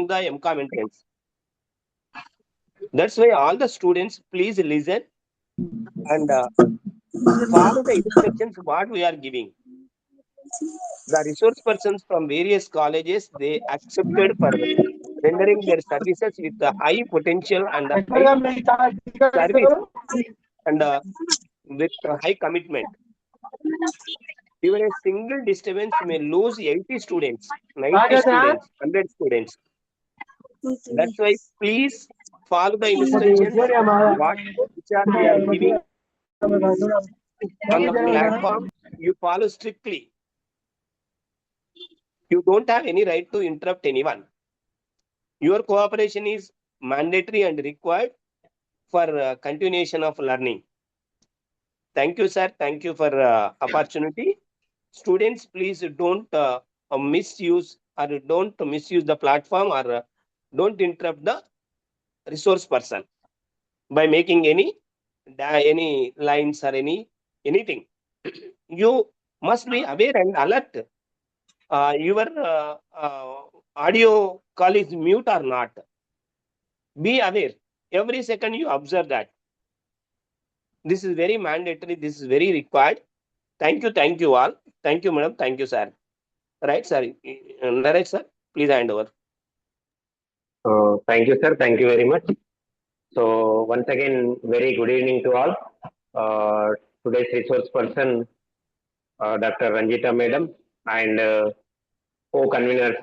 the MCOM entrance. That's why all the students please listen and follow the instructions what we are giving. The resource persons from various colleges, they accepted for rendering their services with the high potential and the high service and with high commitment. Even a single disturbance may lose 80 students, 90 students, 100 students. That's why please follow the instructions what which are we are giving on the platform. You follow strictly. You don't have any right to interrupt anyone. Your cooperation is mandatory and required for continuation of learning. Thank you, sir. Thank you for opportunity. Students, please don't misuse or don't misuse the platform or don't interrupt the resource person by making any lines or anything. You must be aware and alert. Your audio call is mute or not. Be aware. Every second you observe that. This is very mandatory. This is very required. Thank you all. Thank you, madam. Thank you, sir. Right, sir. Narek, sir, please hand over. Thank you, sir. Thank you very much. So once again, very good evening to all. Today's resource person, Dr. Ranjita Madam, and co-conveners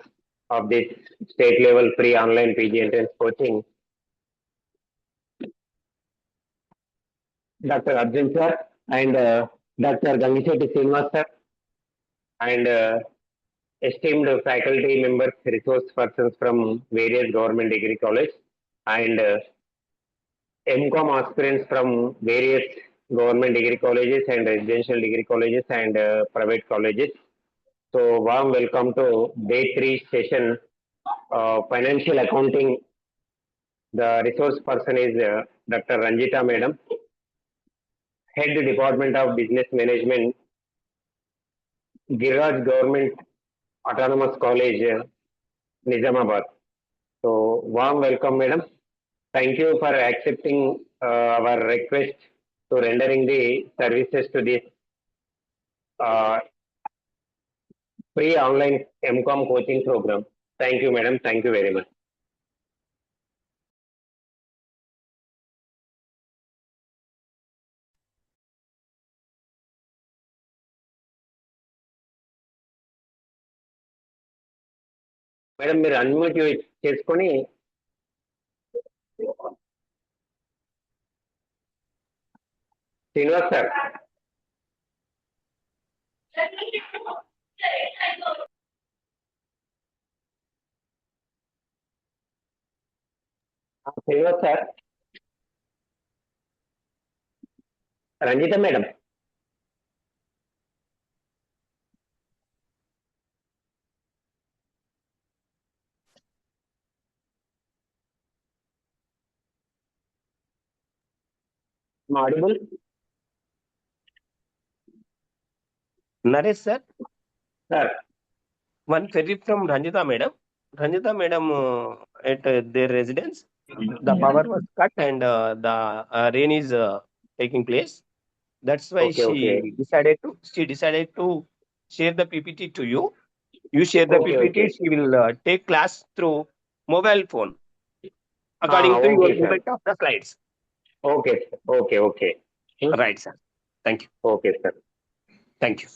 of this state level free online PG entrance coaching, Dr. Arjun sir, and Dr. Gangishetty Srinivas sir, and esteemed faculty members, resource persons from various government degree college, and MCOM aspirants from various government degree colleges and residential degree colleges and private colleges. So warm welcome to day 3 session, financial accounting. The resource person is Dr. Ranjita Madam, Head Department of Business Management, Giriraj Government Autonomous College, Nizamabad. So warm welcome, Madam. Thank you for accepting our request to rendering the services to this free online MCOM coaching program. Thank you, Madam. Thank you very much. Madam మీరు unmute చేసుకొని Srinivas sir Srinivas sir Ranjitha madam audible Naresh, sir. Sir One query from Ranjita madam. Ranjita madam, at their residence, the power was cut and the rain is taking place. That's why Okay. she decided to share the PPT to you. You share the Okay, PPT. okay. She will take class through mobile phone according to your okay, sir. movement of the slides. Okay, sir. Okay. Right, sir. Thank you. Okay, sir. Thank you.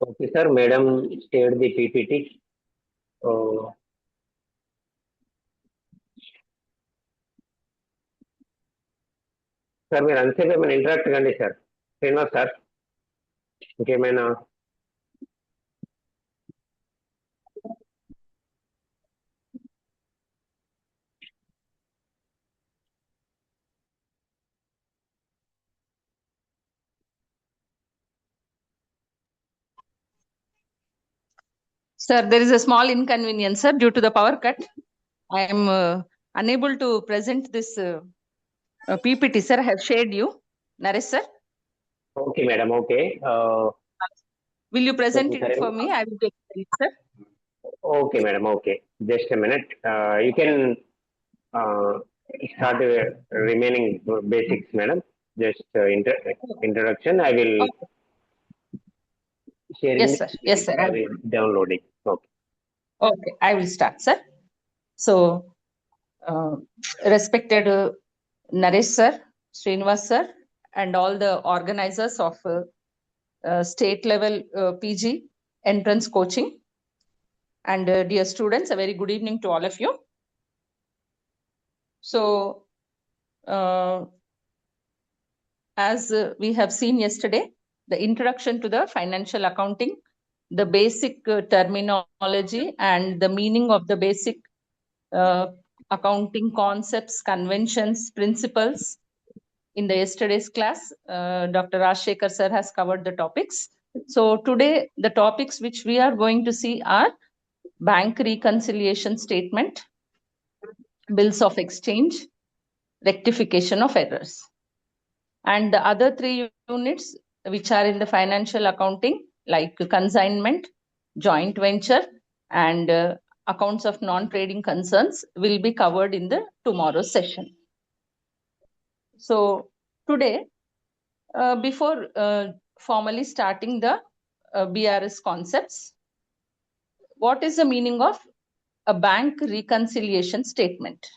Okay, sir. Madam shared the PPT. Sir మీరు అంతసేపు ఏమైనా interact కండి sir Srinivas sir ఇంకేమైనా Sir, there is a small inconvenience, sir, due to the power cut. I am unable to present this PPT, sir. I have shared you. Naresh, sir, Okay, madam. Okay. will you present Let me it for correct. me? I will take it, sir. Okay, madam. Okay. Just a minute. You can uh, start the remaining basics, madam. Just introduction. I will Okay. sharing Yes, sir. Yes, sir. downloading. Okay. Okay, I will start, sir. So, respected Naresh, sir, Srinivas, sir, and all the organizers of state level PG entrance coaching. And dear students, a very good evening to all of you. So, as we have seen yesterday, the introduction to the financial accounting, the basic terminology and the meaning of the basic accounting concepts, conventions, principles. In the yesterday's class, Dr. Rajshekhar sir has covered the topics. So today, the topics which we are going to see are bank reconciliation statement, bills of exchange, rectification of errors. And the other three units which are in the financial accounting, like consignment, joint venture, and accounts of non-trading concerns, will be covered in the tomorrow's session. So today, before formally starting the BRS concepts, what is the meaning of a bank reconciliation statement?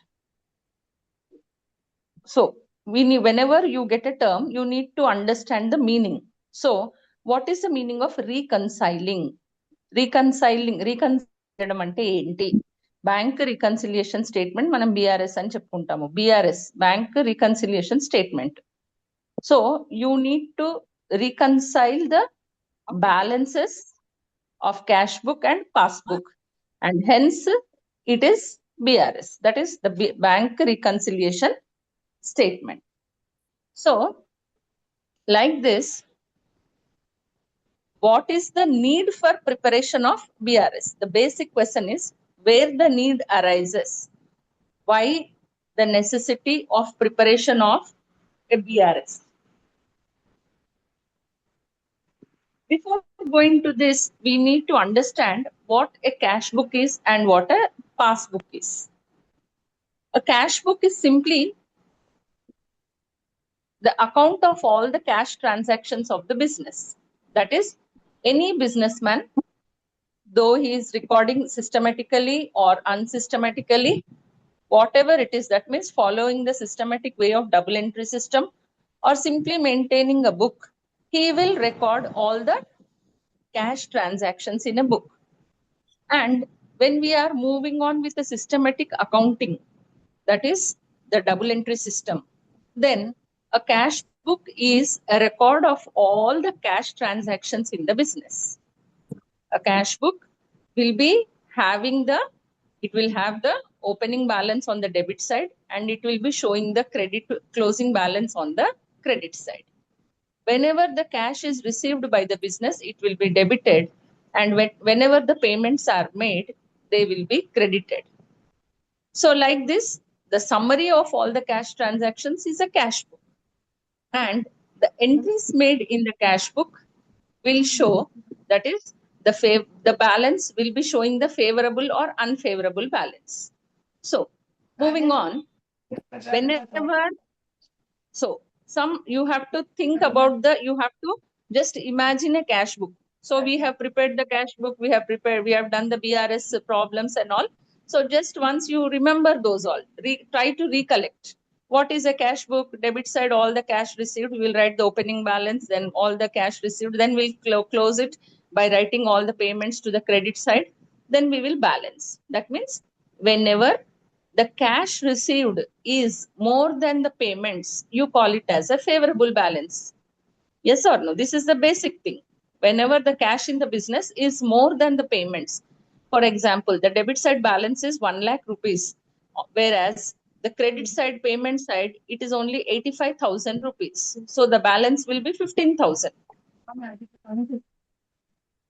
So whenever you get a term, you need to understand the meaning. So what is the meaning of reconciling? reconciliation అంటే ఏంటి? Bank reconciliation statement మనం బిఆర్ఎస్ అని చెప్పుకుంటాము. BRS bank reconciliation statement. So you need to reconcile the balances of cash book and passbook, and hence it is BRS, that is the bank reconciliation statement. So like this, what is the need for preparation of BRS? The basic question is where the need arises, why the necessity of preparation of a BRS. Before going to this, we need to understand what a cash book is and what a passbook is. A cash book is simply the account of all the cash transactions of the business. That is, any businessman, though he is recording systematically or unsystematically, whatever it is, that means following the systematic way of double entry system or simply maintaining a book, he will record all the cash transactions in a book. And when we are moving on with the systematic accounting, that is the double entry system, then a cash book is a record of all the cash transactions in the business. A cash book will be having it will have the opening balance on the debit side, and it will be showing the credit closing balance on the credit side. Whenever the cash is received by the business, it will be debited, and whenever the payments are made, they will be credited. So like this, the summary of all the cash transactions is a cash book, and the entries made in the cash book will show, that is the balance will be showing the favorable or unfavorable balance. So moving on, whenever, so some you have to think about you have to just imagine a cash book. So we have prepared the cash book, we have done the BRS problems and all. So just once you remember those all, try to recollect what is a cash book. Debit side, all the cash received, we will write the opening balance, then all the cash received, then we'll close it by writing all the payments to the credit side, then we will balance. That means whenever the cash received is more than the payments, you call it as a favorable balance. Yes or no? This is the basic thing. Whenever the cash in the business is more than the payments, for example, the debit side balance is 1 lakh rupees, whereas the credit side payment side, it is only 85,000 rupees. So the balance will be 15,000.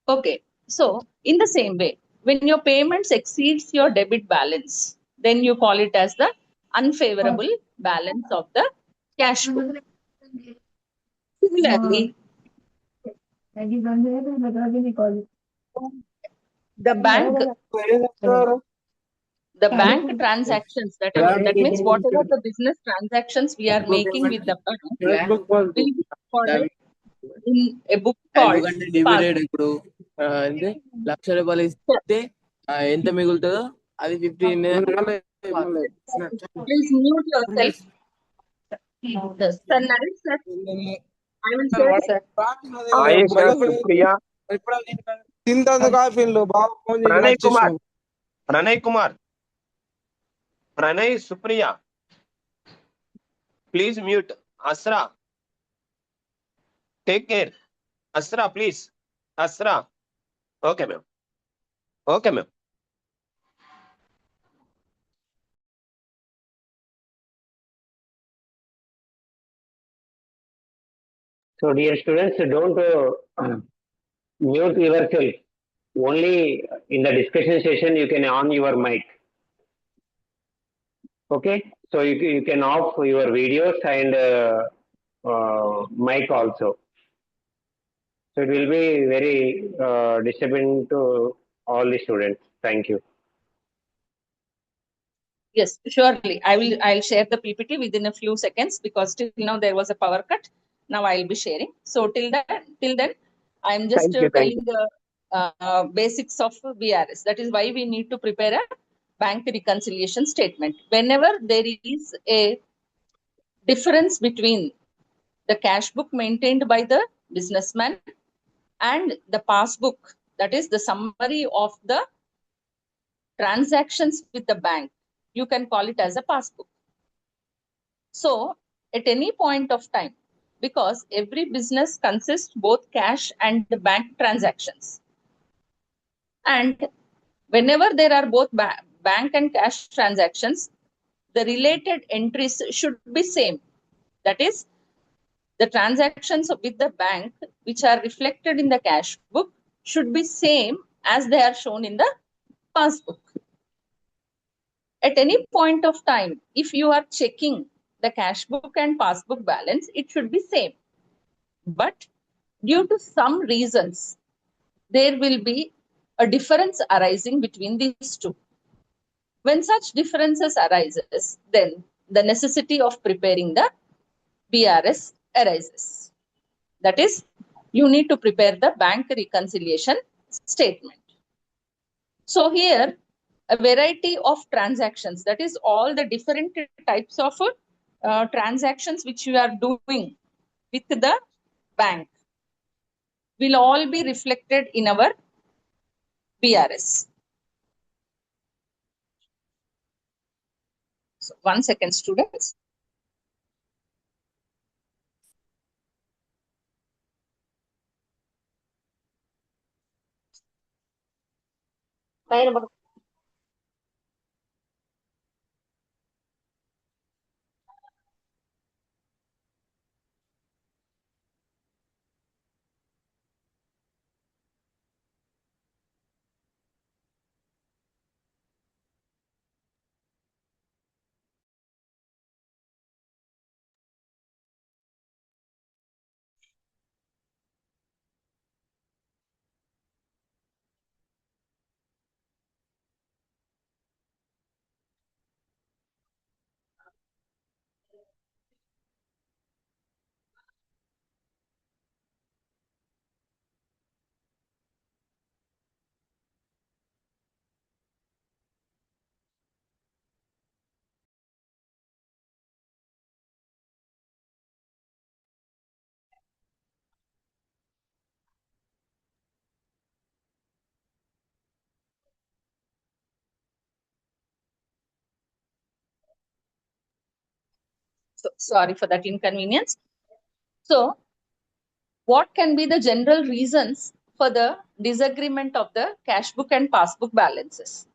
Okay. So in the same way, When your payments exceeds your debit balance, then you call it as the unfavorable balance of the cash book. Similarly, the bank transactions, that means whatever the business transactions we are making with the bank will be recorded in a book called ఎందుకంటే dividend ఇప్పుడు ఏంది ₹1,00,000 ఇస్తే ఎంత మిగులుతుందో అది 15 Please mute yourself. Sir, Naresh, sir. I will share, sir. Ayesha, Supriya, Pranay Kumar, Pranay, Supriya. Please mute. Asra, take care. Asra, please. Asra. Okay, ma'am. Okay, ma'am. So, dear students, don't mute yourself. Only in the discussion session you can on your mic. Okay, so you can off your videos and mic also. So it will be very disturbing to all the students. Thank you. Yes, surely. I'll share the PPT within a few seconds because till now there was a power cut. Now I'll be sharing. So till then, I'm just telling the basics of BRS. That is why we need to prepare a bank reconciliation statement. Whenever there is a difference between the cash book maintained by the businessman and the passbook, that is the summary of the transactions with the bank, you can call it as a passbook. So at any point of time, because every business consists both cash and the bank transactions, and whenever there are both bank and cash transactions, the related entries should be same. That is, the transactions with the bank which are reflected in the cash book should be same as they are shown in the passbook. At any point of time, if you are checking the cash book and passbook balance, it should be same. But due to some reasons, there will be a difference arising between these two. When such differences arises, then the necessity of preparing the BRS arises. That is, you need to prepare the bank reconciliation statement. So here, a variety of transactions, that is all the different types of transactions which you are doing with the bank will all be reflected in our BRS. So 1 second, students. So sorry for that inconvenience. So what can be the general reasons for the disagreement of the cash book and passbook balances?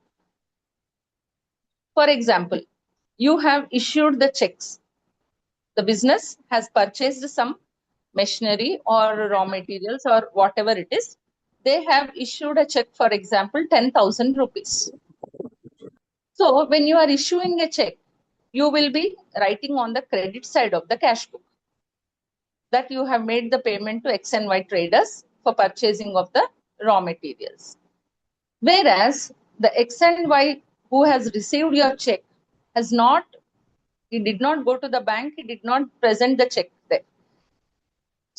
For example, you have issued the checks. The business has purchased some machinery or raw materials or whatever it is. they have issued a check, for example, 10,000 rupees. So when you are issuing a check, you will be writing on the credit side of the cash book that you have made the payment to X and Y traders for purchasing of the raw materials. Whereas the X and Y who has received your check has not, he did not go to the bank, he did not present the check there.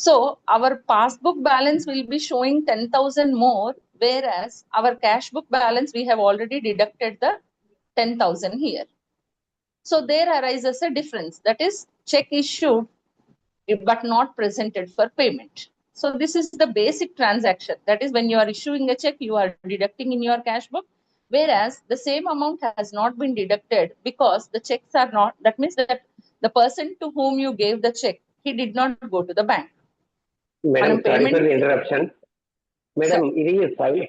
So our passbook balance will be showing 10,000 more, whereas our cash book balance, we have already deducted the 10,000 here. So there arises a difference, that is check issued but not presented for payment. So this is the basic transaction. That is, when you are issuing a check, you are deducting in your cash book, whereas the same amount has not been deducted because the checks are not, that means that the person to whom you gave the check, he did not go to the bank. Madam మనం sorry payment for interruption. Madam ఇది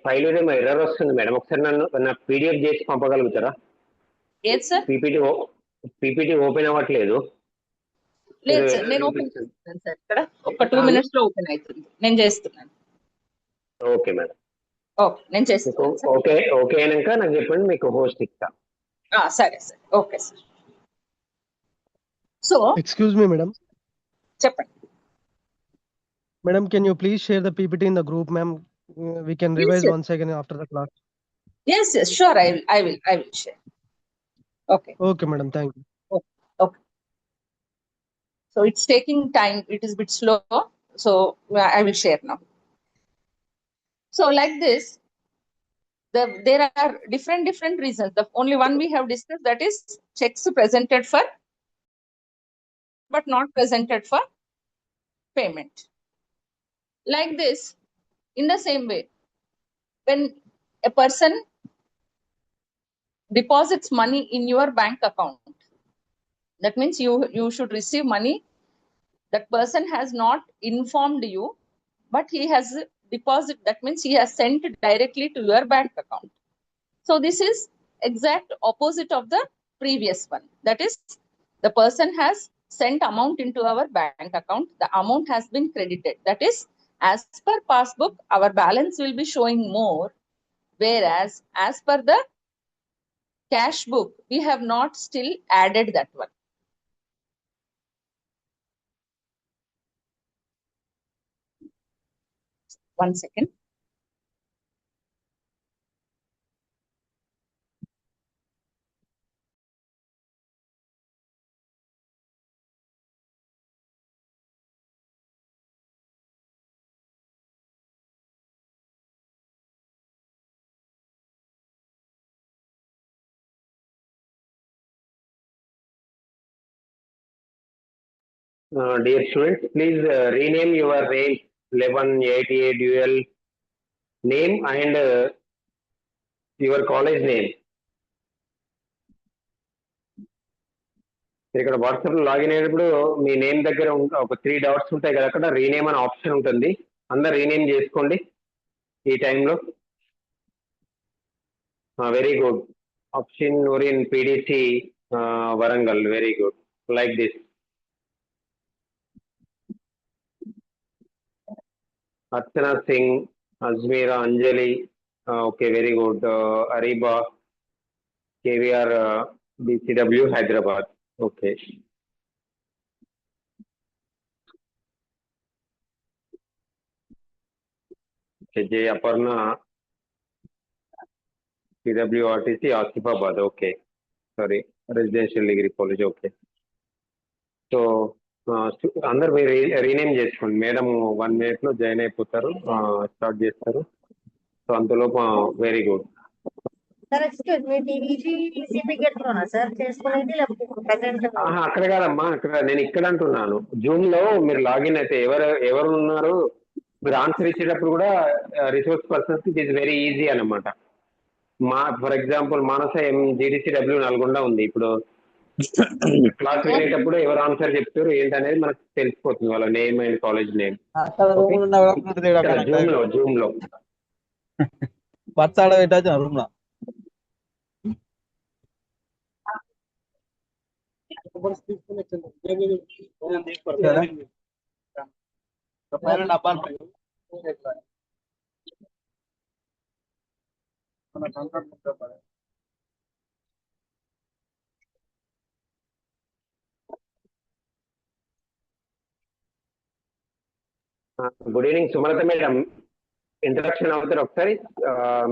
file ఏమో error వస్తుంది madam, ఒకసారి నా PDF చేసి పంపగలుగుతారా? ఏది sir? PPT open అవ్వట్లేదు. లేదు సార్, నేను ఓపెన్ చేస్తున్నాను సార్, ఇక్కడ ఒక 2 minutes లో ఓపెన్ అవుతుంది, నేను చేస్తున్నాను. ఓకే మేడం, ఓకే నేను చేస్తున్నాను. ఓకే అయినాక నాకు చెప్పండి, మీకు హోస్ట్ ఇస్తా. సరే sir, okay sir. So Excuse me, madam. చెప్పండి. Madam, can you please share the PPT in the group, ma'am? We can revise yes. once again after the class. Yes, sure, I will share. Okay. Okay, madam. Thank you. Okay. So it's taking time. It is a bit slow. So I will share now. So like this, there are different reasons. The only one we have discussed, that is checks presented for but not presented for payment. Like this, in the same way, when a person deposits money in your bank account, that means you should receive money. That person has not informed you, but he has deposit, that means he has sent it directly to your bank account. So this is exact opposite of the previous one. That is, the person has sent amount into our bank account, the amount has been credited. That is, as per passbook, our balance will be showing more, whereas as per the cash book, we have not still added that one. One second. Dear students, please rename your name 1188 dual name and your college name. ఇక్కడ WhatsApp లో login అయినప్పుడు మీ name దగ్గర ఒక 3 dots ఉంటాయి కదా, అక్కడ rename అనే option ఉంటుంది. అందరు రీనేమ్ చేసుకోండి ఈ టైంలో. Very good. Option Orion PDC Warangal, very good. Like this. Archana Singh, Azmeera, Anjali, okay, very good. Ariba, KVR, BCW, Hyderabad, okay. Jay Aparna, PWRTC, Asifabad, okay. Sorry, Residential Degree College, okay. So, అందరు మీరు rename చేసుకోండి. Madam 1 minute లో join అయిపోతారు, start చేస్తారు. So అంతలోపు very good. అక్కడ కాదమ్మా, అక్కడ నేను ఇక్కడ అంటున్నాను. జూమ్ లో మీరు లాగిన్ అయితే ఎవరు ఉన్నారు, మీరు ఆన్సర్ ఇచ్చేటప్పుడు కూడా resource persons it is very easy అన్నమాట. For example Manasa GDCW Nalgonda ఉంది. ఇప్పుడు క్లాస్ వినేటప్పుడు ఎవరు ఆన్సర్ చెప్తారు ఏంటనేది మనకు తెలిసిపోతుంది, వాళ్ళ name and college name. Zoom లో good evening Sumalatha madam, introduction అవుతారు ఒకసారి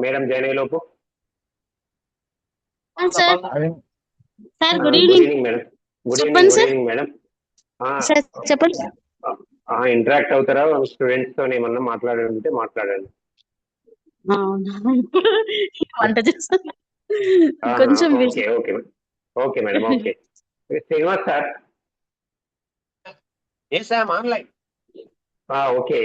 మేడం జాయిన్ అయ్యేలోపు. Sir sir good good evening evening madam. Good evening చెప్పండి good sir. Evening madam. Sir చెప్పండి. ఇంటరాక్ట్ అవుతారా? స్టూడెంట్స్ తో ఏమన్నా మాట్లాడాలంటే మాట్లాడండి. వంట చేస్తాను కొంచెం okay okay okay madam. Okay Srinivas sir. Yes, I am online. Okay,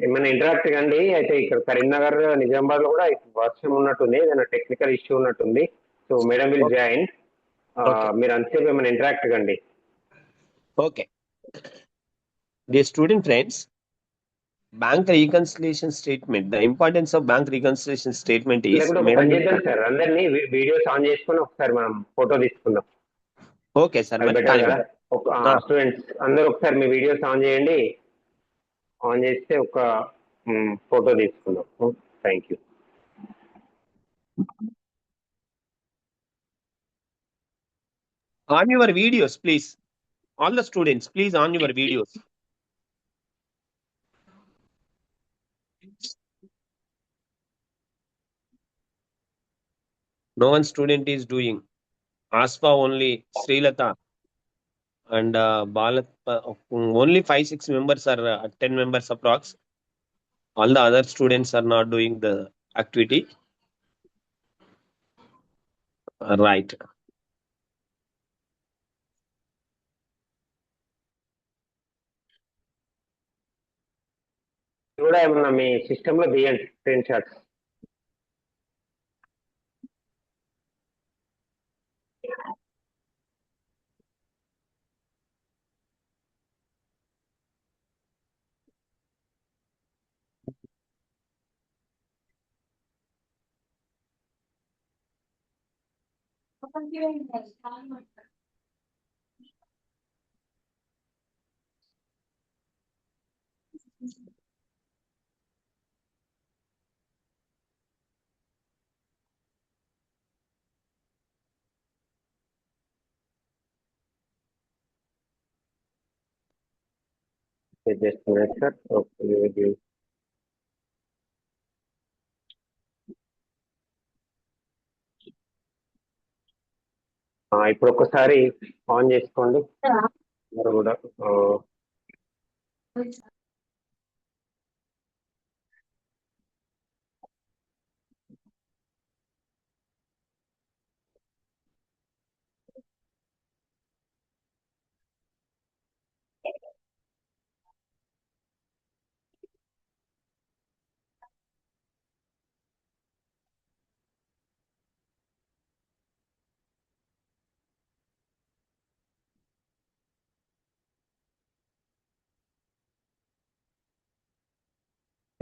ఏమైనా ఇంటరాక్ట్ కండి. అయితే ఇక్కడ కరీంనగర్, నిజామాబాద్ లో కూడా వర్షం ఉన్నట్టుంది, ఏదైనా టెక్నికల్ ఇష్యూ ఉన్నట్టుంది. So madam will join. మీరు అంతసేపు ఏమైనా ఇంటరాక్ట్ కండి. Okay. Dear student friends, bank reconciliation statement. The importance of bank reconciliation statement is. లేకుంటే ఒక పని చేద్దాం సార్, అందరినీ వీడియోస్ ఆన్ చేసుకొని ఒకసారి మనం ఫోటో తీసుకుందాం. Okay, sir. అది బెటర్ కదా. స్టూడెంట్స్ అందరూ ఒకసారి మీ వీడియోస్ ఆన్ చేయండి. ఆన్ చేస్తే ఒక ఫోటో తీసుకుందాం. Thank you. On your videos, please. All the students, please on your videos. No one student is doing. Aspa only, Srilata and Bhalat. Only 5-6 members are 10 members approx. All the other students are not doing the activity. Right. కూడా ఏమన్నా మీ system లో తీయండి screen shots. Just minute sir. Okay, ఇప్పుడు ఒక్కసారి on చేసుకోండి అందరూ కూడా.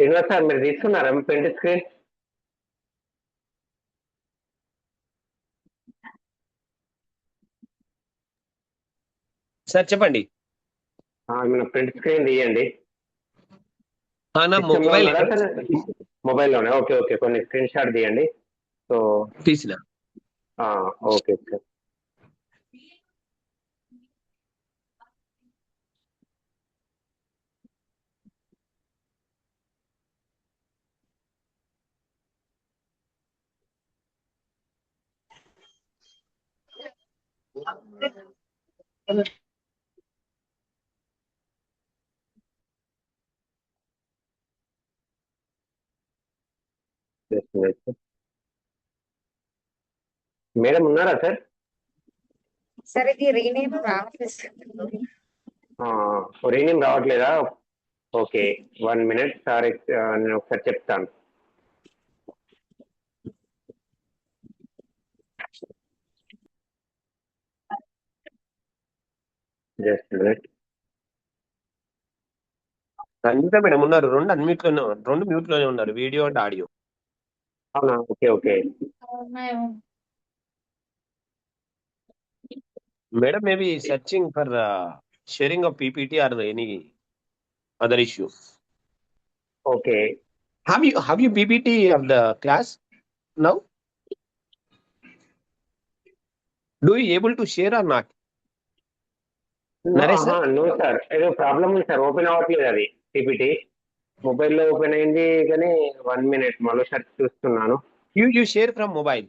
Srinivas sir, మీరు తీసుకున్నారా ప్రింట్ స్క్రీన్? సార్ చెప్పండి. మన ప్రింట్ స్క్రీన్ తీయండి. నా మొబైల్ మొబైల్లోనే. ఓకే ఓకే, కొన్ని స్క్రీన్ షాట్ తీయండి. సో తీసిన. Okay sir. మేడం ఉన్నారా సార్? సార్ ఇది రీనేమ్ రావట్లేదు. రీనేమ్ రావట్లేదా? ఓకే, 1 minute సార్, నేను ఒకసారి చెప్తాను. Just minute. సంగీత మేడం ఉన్నారు, 2 అన్మ్యూట్ లోనే, 2 మ్యూట్ లోనే ఉన్నారు, వీడియో అండ్ ఆడియో. అవునా? Okay okay. Madam may be searching for sharing of PPT or any other issue. Okay. Have you PPT of the class now? Do you able to share or not? Naresh sir? No sir, ఏదో problem ఉంది సార్, open అవ్వట్లేదు అది PPT. మొబైల్లో open అయింది కానీ 1 minute మరోసారి చూస్తున్నాను. You share from mobile.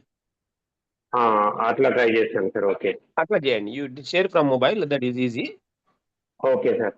అట్లా ట్రై చేస్తాను సార్. ఓకే Atla చేయండి. You share from mobile, that is easy. Okay sir.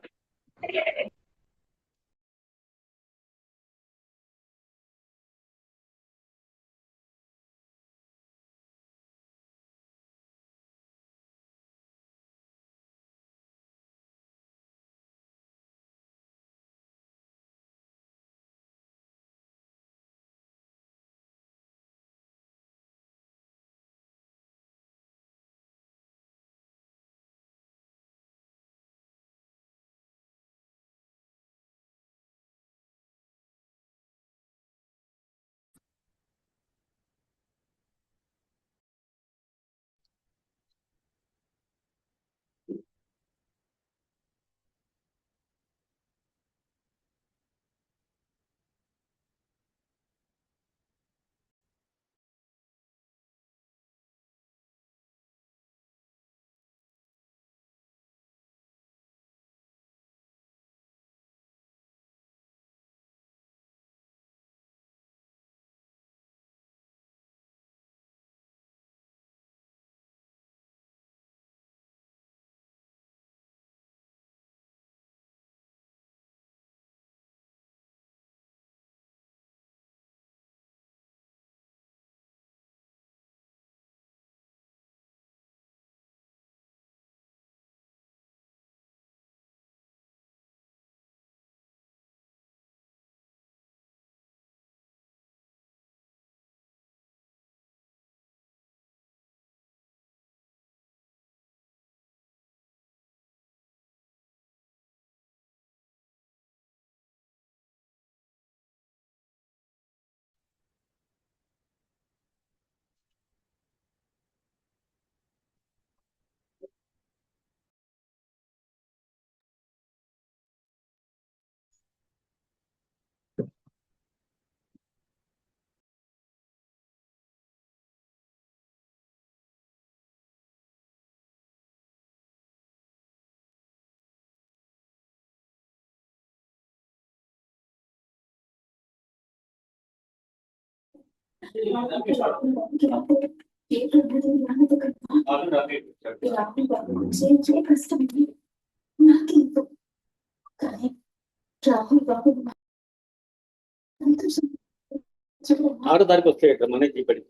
ఆడో దారికి వస్తాయి ఇక్కడ మన జీపడి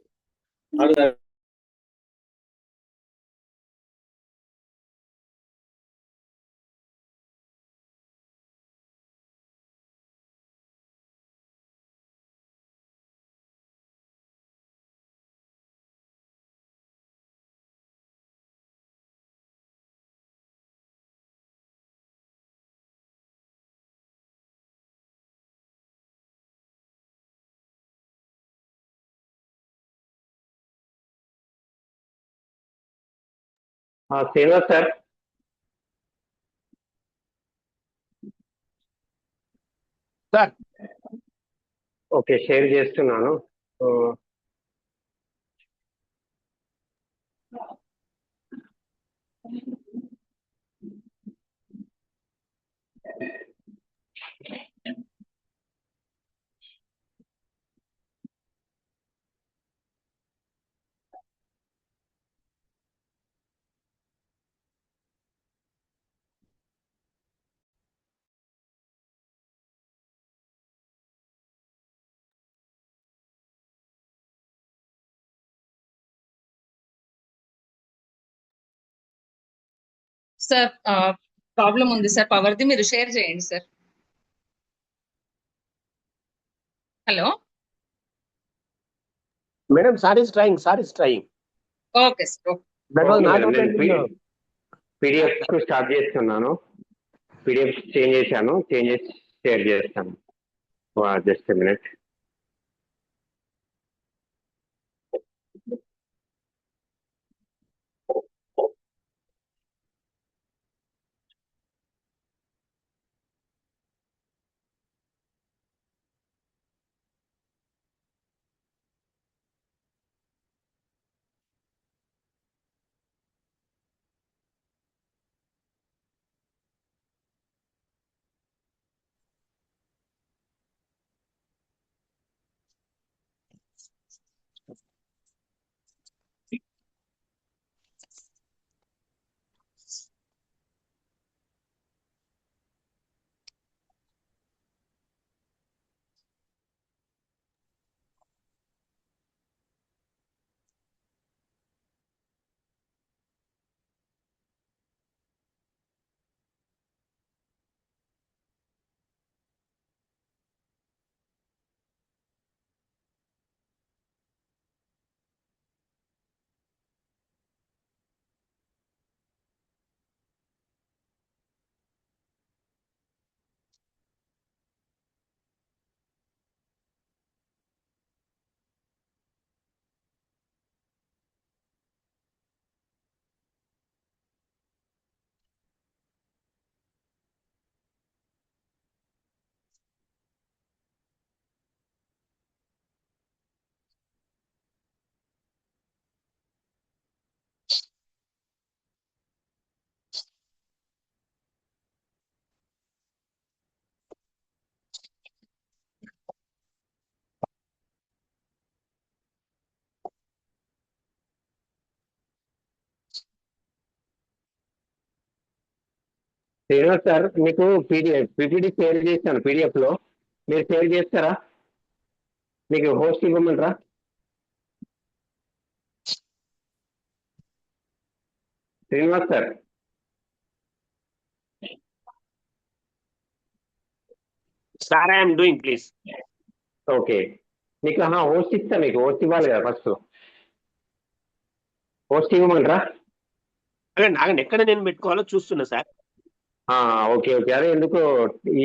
ఆడో దారి Srinivas sir. Sir okay, share చేస్తున్నాను. సార్ ప్రాబ్లం ఉంది సార్, పవర్ది మీరు షేర్ చేయండి sir. Hello Madam, sir is trying. Okay sir. That was Okay, not madam. open నేను in the. PDF స్టార్ట్ చేస్తున్నాను. PDF చేంజ్ చేశాను, చేంజ్ చేసి షేర్ చేస్తాను. Just minute. శ్రీనివాస్ సార్ మీకు పీపీటీ షేర్ చేశాను PDF లో, మీరు షేర్ చేస్తారా? మీకు హోస్ట్ ఇవ్వమంటారా? Srinivas sir sir I'm doing please. Okay, మీకు హోస్ట్ ఇస్తా, మీకు హోస్ట్ ఇవ్వాలి కదా ఫస్ట్. హోస్ట్ ఇవ్వమంటారా? ఆగండి ఎక్కడ నేను పెట్టుకోవాలో చూస్తున్నా సార్. ఓకే ఓకే, అదే ఎందుకు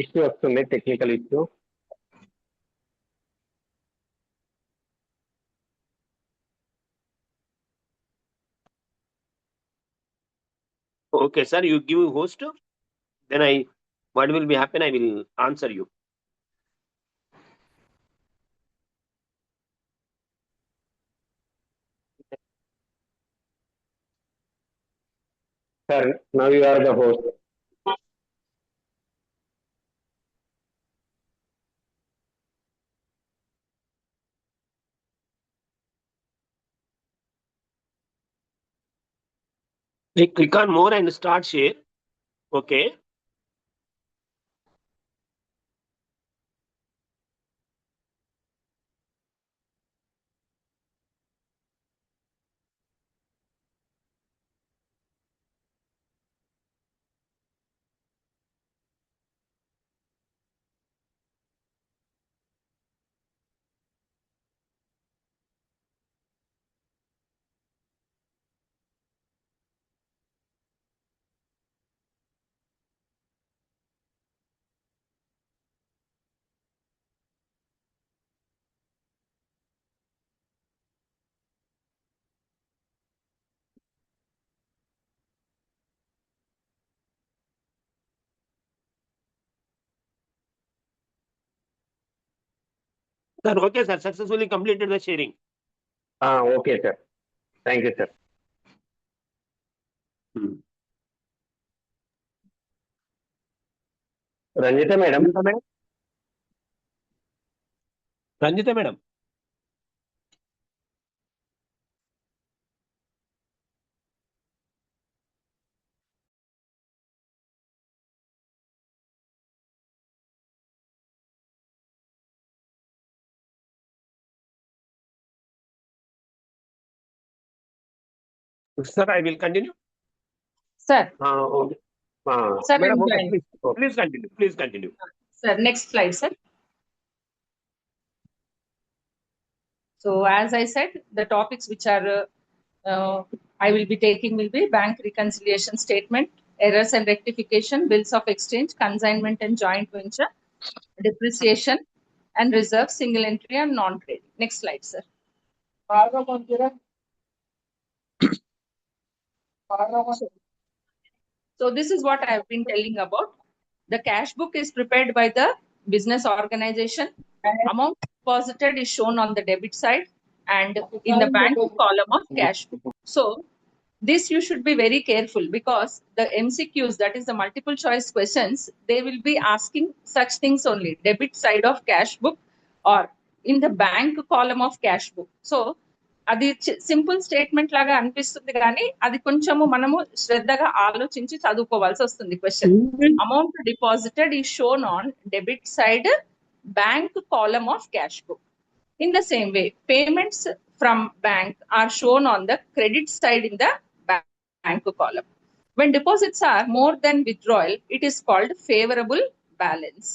ఇష్యూ వస్తుంది, technical issue. Okay, sir, you give host, then what will be happen, I will answer you. Sir, now you are the host. Click on more and start share. Okay. Sir, okay, sir, successfully completed the sharing. Okay, sir. Thank you, sir. Ranjita madam. Ranjita madam. Sir, I will continue. Sir, Okay. sir, Madam, I'm okay, joining. please continue. Please continue. Sir, next slide, sir. So as I said, the topics which are I will be taking will be bank reconciliation statement, errors and rectification, bills of exchange, consignment and joint venture, depreciation and reserve, single entry and non-trading. Next slide, sir. So this is what I have been telling about. The cash book is prepared by the business organization. Amount deposited is shown on the debit side and in the bank column of cash book. So this you should be very careful because the MCQs, that is the multiple choice questions, they will be asking such things only, debit side of cash book or in the bank column of cash book. So అది simple statement లాగా అనిపిస్తుంది కానీ అది కొంచెము మనము శ్రద్ధగా ఆలోచించి చదువుకోవాల్సి వస్తుంది. క్వశ్చన్ అమౌంట్ డిపాజిటెడ్ ఈ shown on debit side bank column of cash book. In the same way, payments from bank are shown on the credit side in the bank column. When deposits are more than withdrawal, it is called favorable balance.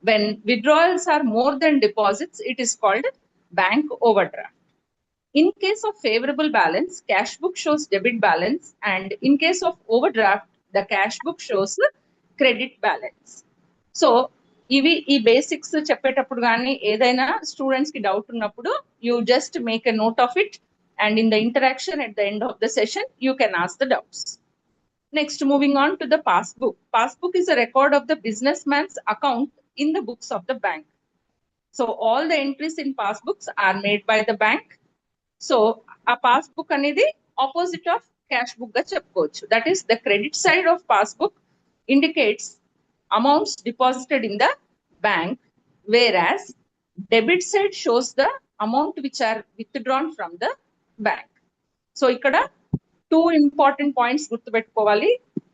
When withdrawals are more than deposits, it is called bank overdraft. In case of favorable balance, cash book shows debit balance, and in case of overdraft, the cash book shows credit balance. So ఇవి ఈ basics చెప్పేటప్పుడు కానీ ఏదైనా students కి doubt ఉన్నప్పుడు you just make a note of it and in the interaction at the end of the session you can ask the doubts. Next moving on to the passbook. Passbook is a record of the businessman's account in the books of the bank. So all the entries in passbooks are made by the bank. So ఆ passbook అనేది opposite of cash book గా చెప్పుకోవచ్చు. That is the credit side of passbook indicates amounts deposited in the bank, whereas debit side shows the amount which are withdrawn from the bank. So ఇక్కడ 2 important points గుర్తుపెట్టుకోవాలి.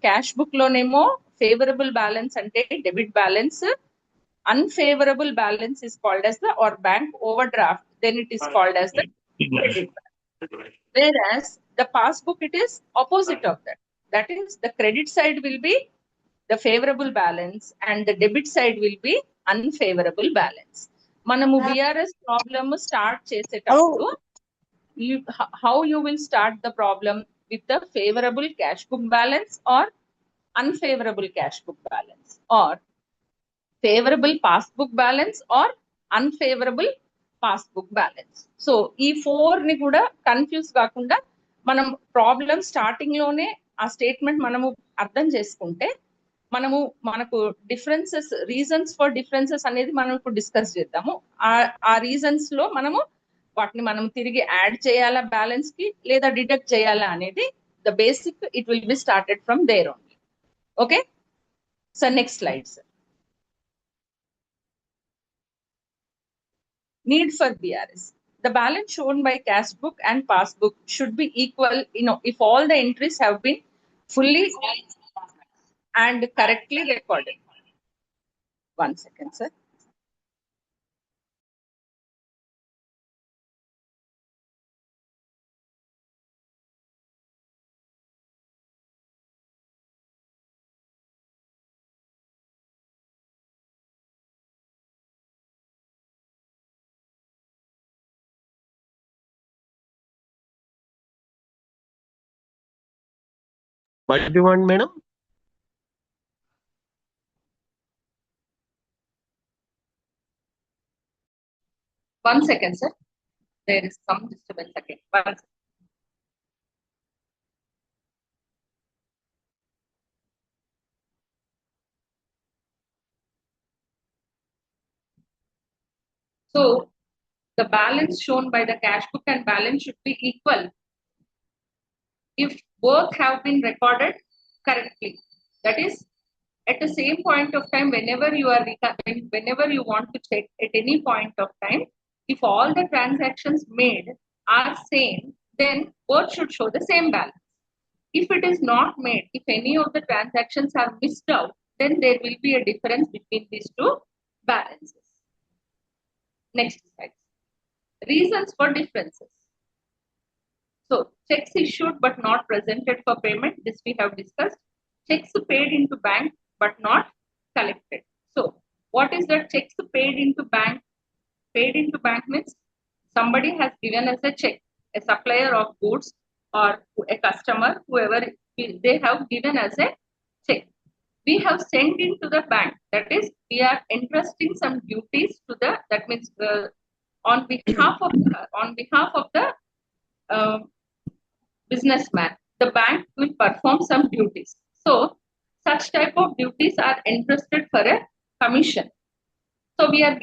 Cash book లోనేమో favorable balance ante debit balance, unfavorable balance is called as the or bank overdraft, then it is called as the credit balance. Whereas the passbook, it is opposite of that. That is, the credit side will be the favorable balance and the debit side will be unfavorable balance. మనము BRS problem start చేసేటప్పుడు how you will start the problem with the favorable cash book balance or unfavorable cash book balance, or favorable passbook balance or unfavorable passbook balance. So ఈ 4 ని కూడా confuse కాకుండా మనం problem starting లోనే ఆ statement మనము అర్థం చేసుకుంటే మనకు డిఫరెన్సెస్, రీజన్స్ ఫర్ డిఫరెన్సెస్ అనేది మనం ఇప్పుడు డిస్కస్ చేద్దాము. ఆ రీజన్స్ లో వాటిని మనం తిరిగి యాడ్ చేయాలా బ్యాలెన్స్ కి లేదా డిడక్ట్ చేయాలా అనేది the basic it will be started from there only. Okay sir, next slide sir. Need for BRS. The balance shown by cash book and passbook should be equal, if all the entries have been fully and correctly recorded. 1 second, sir. What do you want, madam? One second, sir. There is some disturbance again. 1 second. So the balance shown by the cash book and balance should be equal if both have been recorded correctly. That is, at the same point of time, whenever you want to check at any point of time, if all the transactions made are same, then both should show the same balance. If it is not made, if any of the transactions are missed out, then there will be a difference between these two balances. Next slide. Reasons for differences. So, checks issued but not presented for payment, this we have discussed. Checks paid into bank but not collected. So, what is that checks paid into bank? Paid into bank means somebody has given us a check, a supplier of goods or a customer, whoever, they have given us a check. We have sent into the bank. That is, we are entrusting some duties to the, that means on behalf of the businessman, the bank will perform some duties. So such type of duties are entrusted for a commission. So we are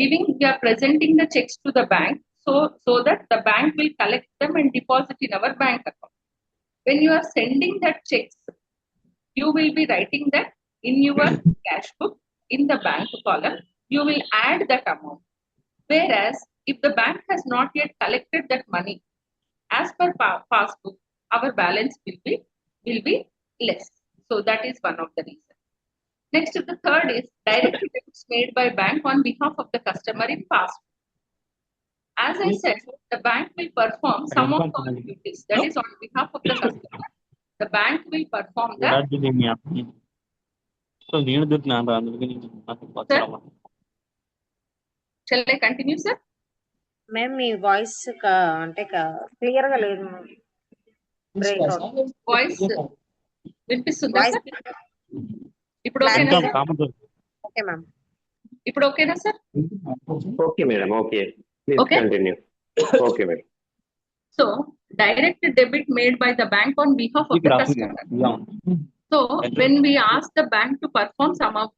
presenting the checks to the bank so that the bank will collect them and deposit in our bank account. When you are sending that checks, you will be writing that in your cash book, in the bank column, you will add that amount. Whereas if the bank has not yet collected that money, as per passbook, our balance will be less. So that is one of the reasons. Next, the third is direct debits made by bank on behalf of the customer in passbook. As I said, the bank will perform some of our duties. That is on behalf of the customer. The bank will perform that. Shall I continue, sir? Ma'am, me voice అంటే clear గా లేదు. Break out. Voice వినిపిస్తుందా sir? ఇప్పుడు ఓకేనా sir? Okay ma'am. ఇప్పుడు ఓకేనా sir? Okay madam, okay. Please continue. Okay, madam. So, direct debit made by the bank on behalf of the customer. So, when we ask the bank to perform some of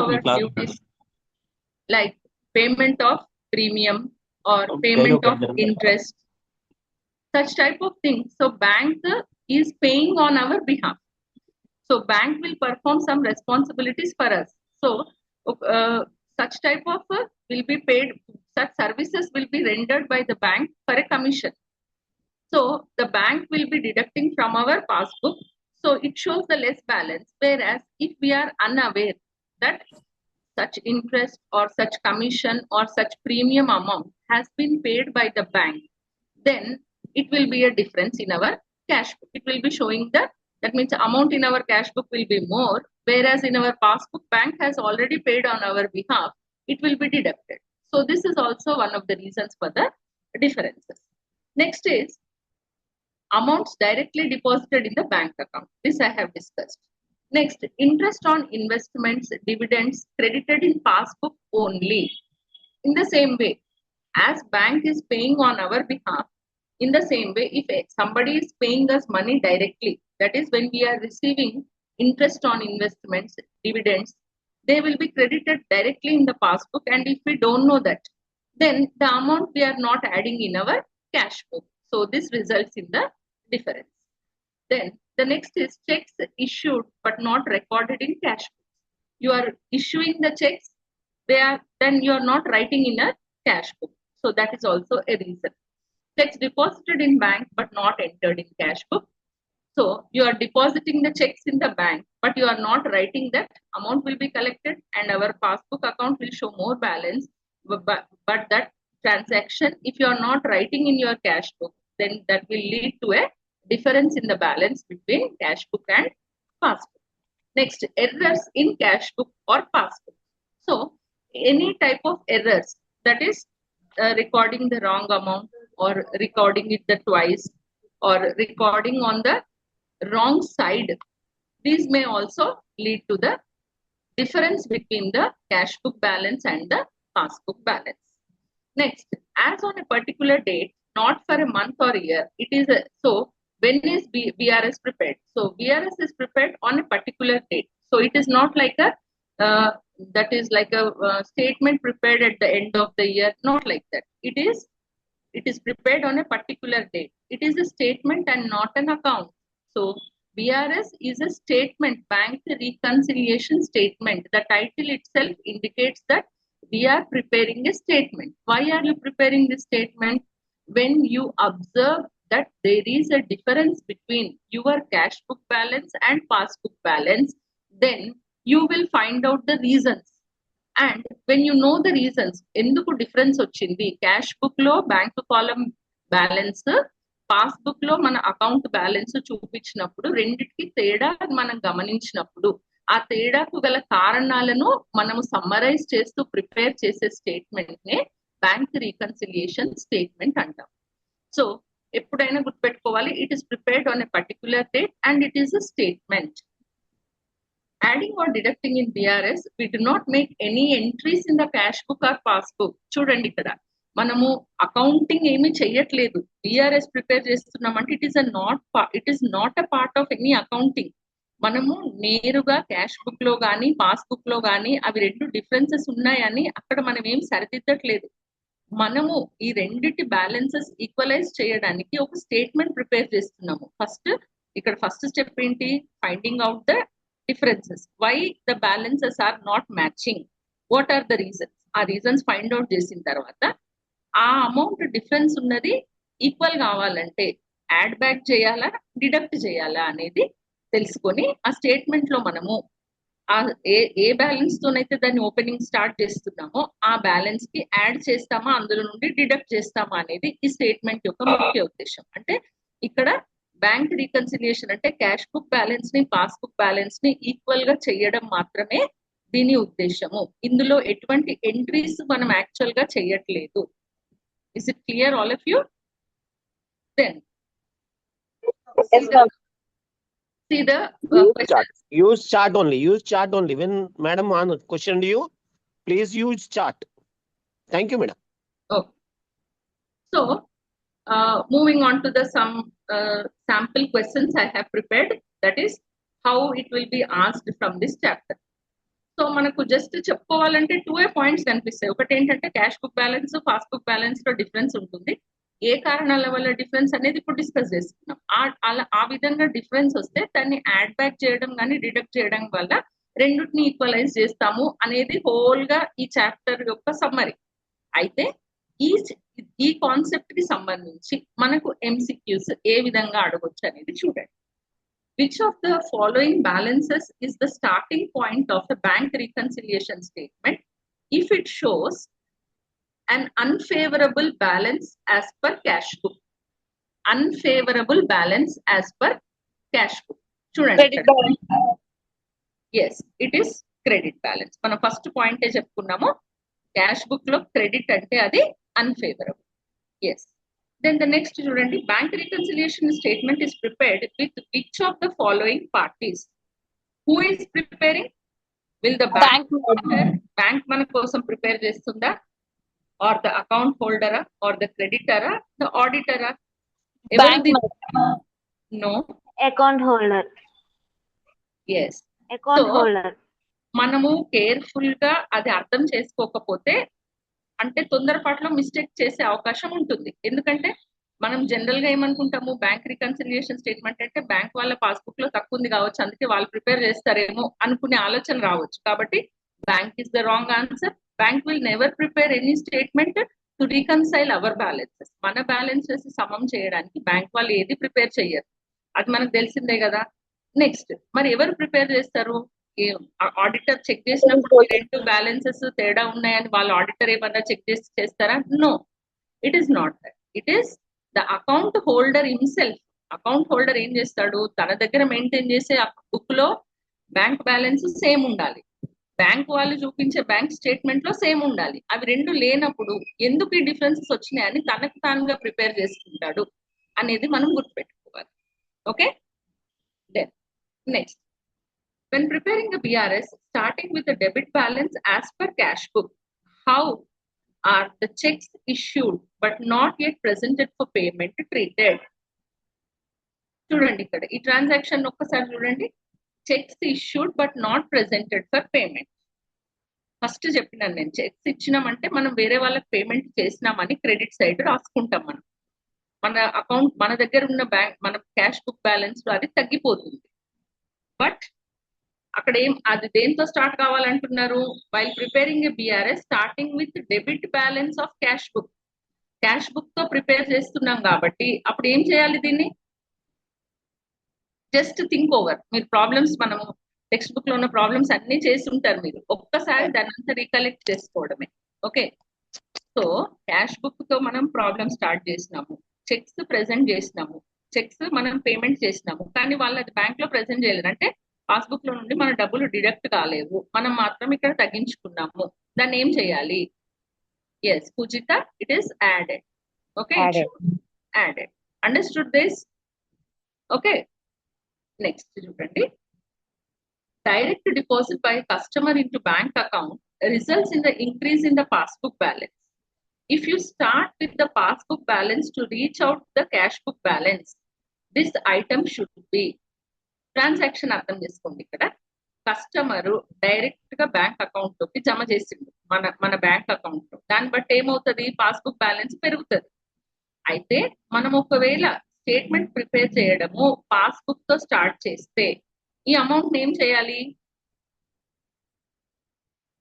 our duties, like payment of premium or payment of interest, such type of things. So, bank is paying on our behalf. So, bank will perform some responsibilities for us. So, such type of will be paid. Such services will be rendered by the bank for a commission. So the bank will be deducting from our passbook So it shows the less balance. Whereas if we are unaware that such interest or such commission or such premium amount has been paid by the bank, then it will be a difference in our cash book. It will be showing that means amount in our cash book will be more, whereas in our passbook bank has already paid on our behalf, it will be deducted. So this is also one of the reasons for the differences. Next is amounts directly deposited in the bank account. This I have discussed. Next, interest on investments, dividends credited in passbook only. In the same way, as bank is paying on our behalf, in the same way, if somebody is paying us money directly, that is when we are receiving interest on investments, dividends, they will be credited directly in the passbook. And if we don't know that, then the amount we are not adding in our cash book. So this results in the difference. Then the next is checks issued but not recorded in cash book. You are issuing the checks, then you are not writing in a cash book. So that is also a reason. Checks deposited in bank but not entered in cash book. So you are depositing the checks in the bank, but you are not writing that amount will be collected and our passbook account will show more balance. But that transaction, if you are not writing in your cash book, then that will lead to a difference in the balance between cash book and passbook. Next, errors in cash book or passbook. So any type of errors, that is recording the wrong amount or recording it the twice or recording on the wrong side, these may also lead to the difference between the cash book balance and the passbook balance. Next, as on a particular date, not for a month or a year, it is so when is BRS prepared? So BRS is prepared on a particular date. So it is not like a that is like a statement prepared at the end of the year, not like that. It is prepared on a particular date. It is a statement and not an account. So BRS is a statement, bank reconciliation statement. The title itself indicates that we are preparing a statement. Why are you preparing this statement? When you observe that there is a difference between your cash book balance and passbook balance, then you will find out the reasons. And when you know the reasons, enduku difference ochindi, cash book lo bank column balance, passbook lo mana account balance చూపించినప్పుడు రెండిటికి తేడా మనం గమనించినప్పుడు ఆ తేడాకు గల కారణాలను మనము summarise చేస్తూ ప్రిపేర్ చేసే స్టేట్మెంట్ నే బ్యాంక్ రీకన్సిలియేషన్ స్టేట్మెంట్ అంటాం. సో ఎప్పుడైనా గుర్తుపెట్టుకోవాలి, it is prepared on a particular date and it is a statement. Adding or deducting in BRS, we do not make any entries in the cash book or passbook. చూడండి ఇక్కడ మనము accounting ఏమీ చెయ్యట్లేదు, BRS prepare చేస్తున్నామంటే it is not a part of any accounting. మనము నేరుగా cash book లో కానీ పాస్బుక్ లో కానీ అవి రెండు డిఫరెన్సెస్ ఉన్నాయని అక్కడ మనం ఏం సరిదిద్దట్లేదు. మనము ఈ రెండిటి బ్యాలెన్సెస్ ఈక్వలైజ్ చేయడానికి ఒక స్టేట్మెంట్ ప్రిపేర్ చేస్తున్నాము. ఫస్ట్ స్టెప్ ఏంటి? Finding out the differences. Why the balances are not matching? What are the reasons? ఆ రీజన్స్ ఫైండ్ అవుట్ చేసిన తర్వాత ఆ అమౌంట్ డిఫరెన్స్ ఉన్నది ఈక్వల్ కావాలంటే యాడ్ బ్యాక్ చేయాలా, డిడక్ట్ చేయాలా అనేది తెలుసుకొని ఆ స్టేట్మెంట్ లో మనము ఏ బ్యాలెన్స్ తోనైతే దాన్ని ఓపెనింగ్ స్టార్ట్ చేస్తున్నామో ఆ బ్యాలెన్స్ కి యాడ్ చేస్తామా, అందులో నుండి డిడక్ట్ చేస్తామా అనేది ఈ స్టేట్మెంట్ యొక్క ముఖ్య ఉద్దేశం. అంటే ఇక్కడ బ్యాంక్ రీకన్సిలియేషన్ అంటే క్యాష్ బుక్ బ్యాలెన్స్ ని పాస్బుక్ బ్యాలెన్స్ ని ఈక్వల్ గా చేయడం మాత్రమే దీని ఉద్దేశము. ఇందులో ఎటువంటి ఎంట్రీస్ మనం యాక్చువల్ గా చేయట్లేదు. Is it clear all of you? Then see the use chart only. When madam questioned you, please use chart. Thank you, madam. Okay. So moving on to the some sample questions I have prepared, that is how it will be asked from this chapter. So మనకు just చెప్పుకోవాలంటే 2 points కనిపిస్తాయి. ఒకటి ఏంటంటే cash book balance, passbook balance లో difference ఉంటుంది. ఏ కారణాల వల్ల difference అనేది ఇప్పుడు డిస్కస్ చేస్తున్నాం. ఆ విధంగా డిఫరెన్స్ వస్తే దాన్ని యాడ్ బ్యాక్ చేయడం కానీ డిడక్ట్ చేయడం వల్ల రెండింటిని ఈక్వలైజ్ చేస్తాము అనేది హోల్ గా ఈ చాప్టర్ యొక్క సమ్మరీ. అయితే ఈ కాన్సెప్ట్ కి సంబంధించి మనకు MCQs ఏ విధంగా అడగొచ్చు అనేది చూడండి. which of the following balances is the starting point of the bank reconciliation statement if it shows an unfavorable balance as per cash book? Unfavorable balance as per cash book. చూడండి, yes, it is credit balance. మనం first పాయింటే చెప్పుకున్నాము, cash book లో credit అంటే అది unfavourable. Yes. Then the next చూడండి, bank reconciliation statement is prepared with which of the following parties? Who is preparing? Will the bank మన కోసం prepare చేస్తుందా, or the account holder, or the creditor, the auditor? No. Account holder. Yes. Account holder. మనము careful గా అది అర్థం చేసుకోకపోతే అంటే తొందరపాటులో mistake చేసే అవకాశం ఉంటుంది. ఎందుకంటే మనం జనరల్ గా ఏమనుకుంటాము, బ్యాంక్ రికన్సిలియేషన్ స్టేట్మెంట్ అంటే బ్యాంక్ వాళ్ళ పాస్బుక్ లో తక్కువ ఉంది కావచ్చు, అందుకే వాళ్ళు ప్రిపేర్ చేస్తారేమో అనుకునే ఆలోచన రావచ్చు. కాబట్టి bank is the wrong answer. Bank will never prepare any statement to reconcile our balances. మన బ్యాలెన్సెస్ సమం చేయడానికి బ్యాంక్ వాళ్ళు ఏది ప్రిపేర్ చెయ్యరు, అది మనకు తెలిసిందే కదా. నెక్స్ట్, మరి ఎవరు ప్రిపేర్ చేస్తారు? ఆడిటర్ చెక్ చేసినప్పుడు రెండు బ్యాలెన్సెస్ తేడా ఉన్నాయని వాళ్ళ ఆడిటర్ ఏమన్నా చెక్ చేసి చేస్తారా? No, it is not that. It is the account holder himself. Account holder ఏం చేస్తాడు, తన దగ్గర మెయింటైన్ చేసే బుక్ లో బ్యాంక్ బ్యాలెన్స్ సేమ్ ఉండాలి, బ్యాంక్ వాళ్ళు చూపించే బ్యాంక్ స్టేట్మెంట్ లో సేమ్ ఉండాలి. అవి రెండు లేనప్పుడు ఎందుకు ఈ డిఫరెన్సెస్ వచ్చినాయని తనకు తానుగా ప్రిపేర్ చేసుకుంటాడు అనేది మనం గుర్తుపెట్టుకోవాలి. Okay. Then next, when preparing a BRS starting with a debit balance as per cash book, how are the checks issued but not yet presented for payment treated? చూడండి, ఇక్కడ ఈ ట్రాన్సాక్షన్ ఒక్కసారి చూడండి. Checks issued but not presented for payment. First చెప్పినాను నేను, checks ఇచ్చినామంటే మనం వేరే వాళ్ళకి పేమెంట్ చేసినామని క్రెడిట్ సైడ్ రాసుకుంటాం. మనం మన అకౌంట్ మన దగ్గర ఉన్న బ్యాంక్ మన క్యాష్ బుక్ బ్యాలెన్స్ లో అది తగ్గిపోతుంది. బట్ అక్కడ ఏం అది దేంతో స్టార్ట్ కావాలంటున్నారు? While preparing a BRS starting with debit balance of cash book. Cash book తో ప్రిపేర్ చేస్తున్నాం కాబట్టి అప్పుడు ఏం చేయాలి? దీన్ని జస్ట్ థింక్ ఓవర్. మీరు ప్రాబ్లమ్స్, మనము టెక్స్ట్ బుక్ లో ఉన్న ప్రాబ్లమ్స్ అన్ని చేసి ఉంటారు, మీరు ఒక్కసారి దాని అంతా రీకలెక్ట్ చేసుకోవడమే. ఓకే. సో క్యాష్ బుక్ తో మనం ప్రాబ్లమ్ స్టార్ట్ చేసినాము, చెక్స్ ప్రెజెంట్ చేసినాము, చెక్స్ మనం పేమెంట్ చేసినాము, కానీ వాళ్ళు అది బ్యాంక్ లో ప్రెజెంట్ చేయలేరు. అంటే పాస్బుక్ లో నుండి మన డబ్బులు డిడక్ట్ కాలేవు, మనం మాత్రం ఇక్కడ తగ్గించుకున్నాము. దాన్ని ఏం చేయాలి? Yes Poojitha, it is added. Okay, added. Understood this? Okay. Next చూడండి, direct deposit by customer into bank account results in the increase in the passbook balance. If you start with the passbook balance to reach out the cash book balance, this item should be. Transaction అర్థం చేసుకోండి. ఇక్కడ customer direct గా bank account లోకి జమ చేసిండు మన bank account లో. దాన్ని బట్టి ఏమవుతుంది? పాస్బుక్ బ్యాలెన్స్ పెరుగుతుంది. అయితే మనం ఒకవేళ స్టేట్మెంట్ ప్రిపేర్ చేయడము పాస్బుక్ తో స్టార్ట్ చేస్తే ఈ అమౌంట్ ని ఏం చేయాలి?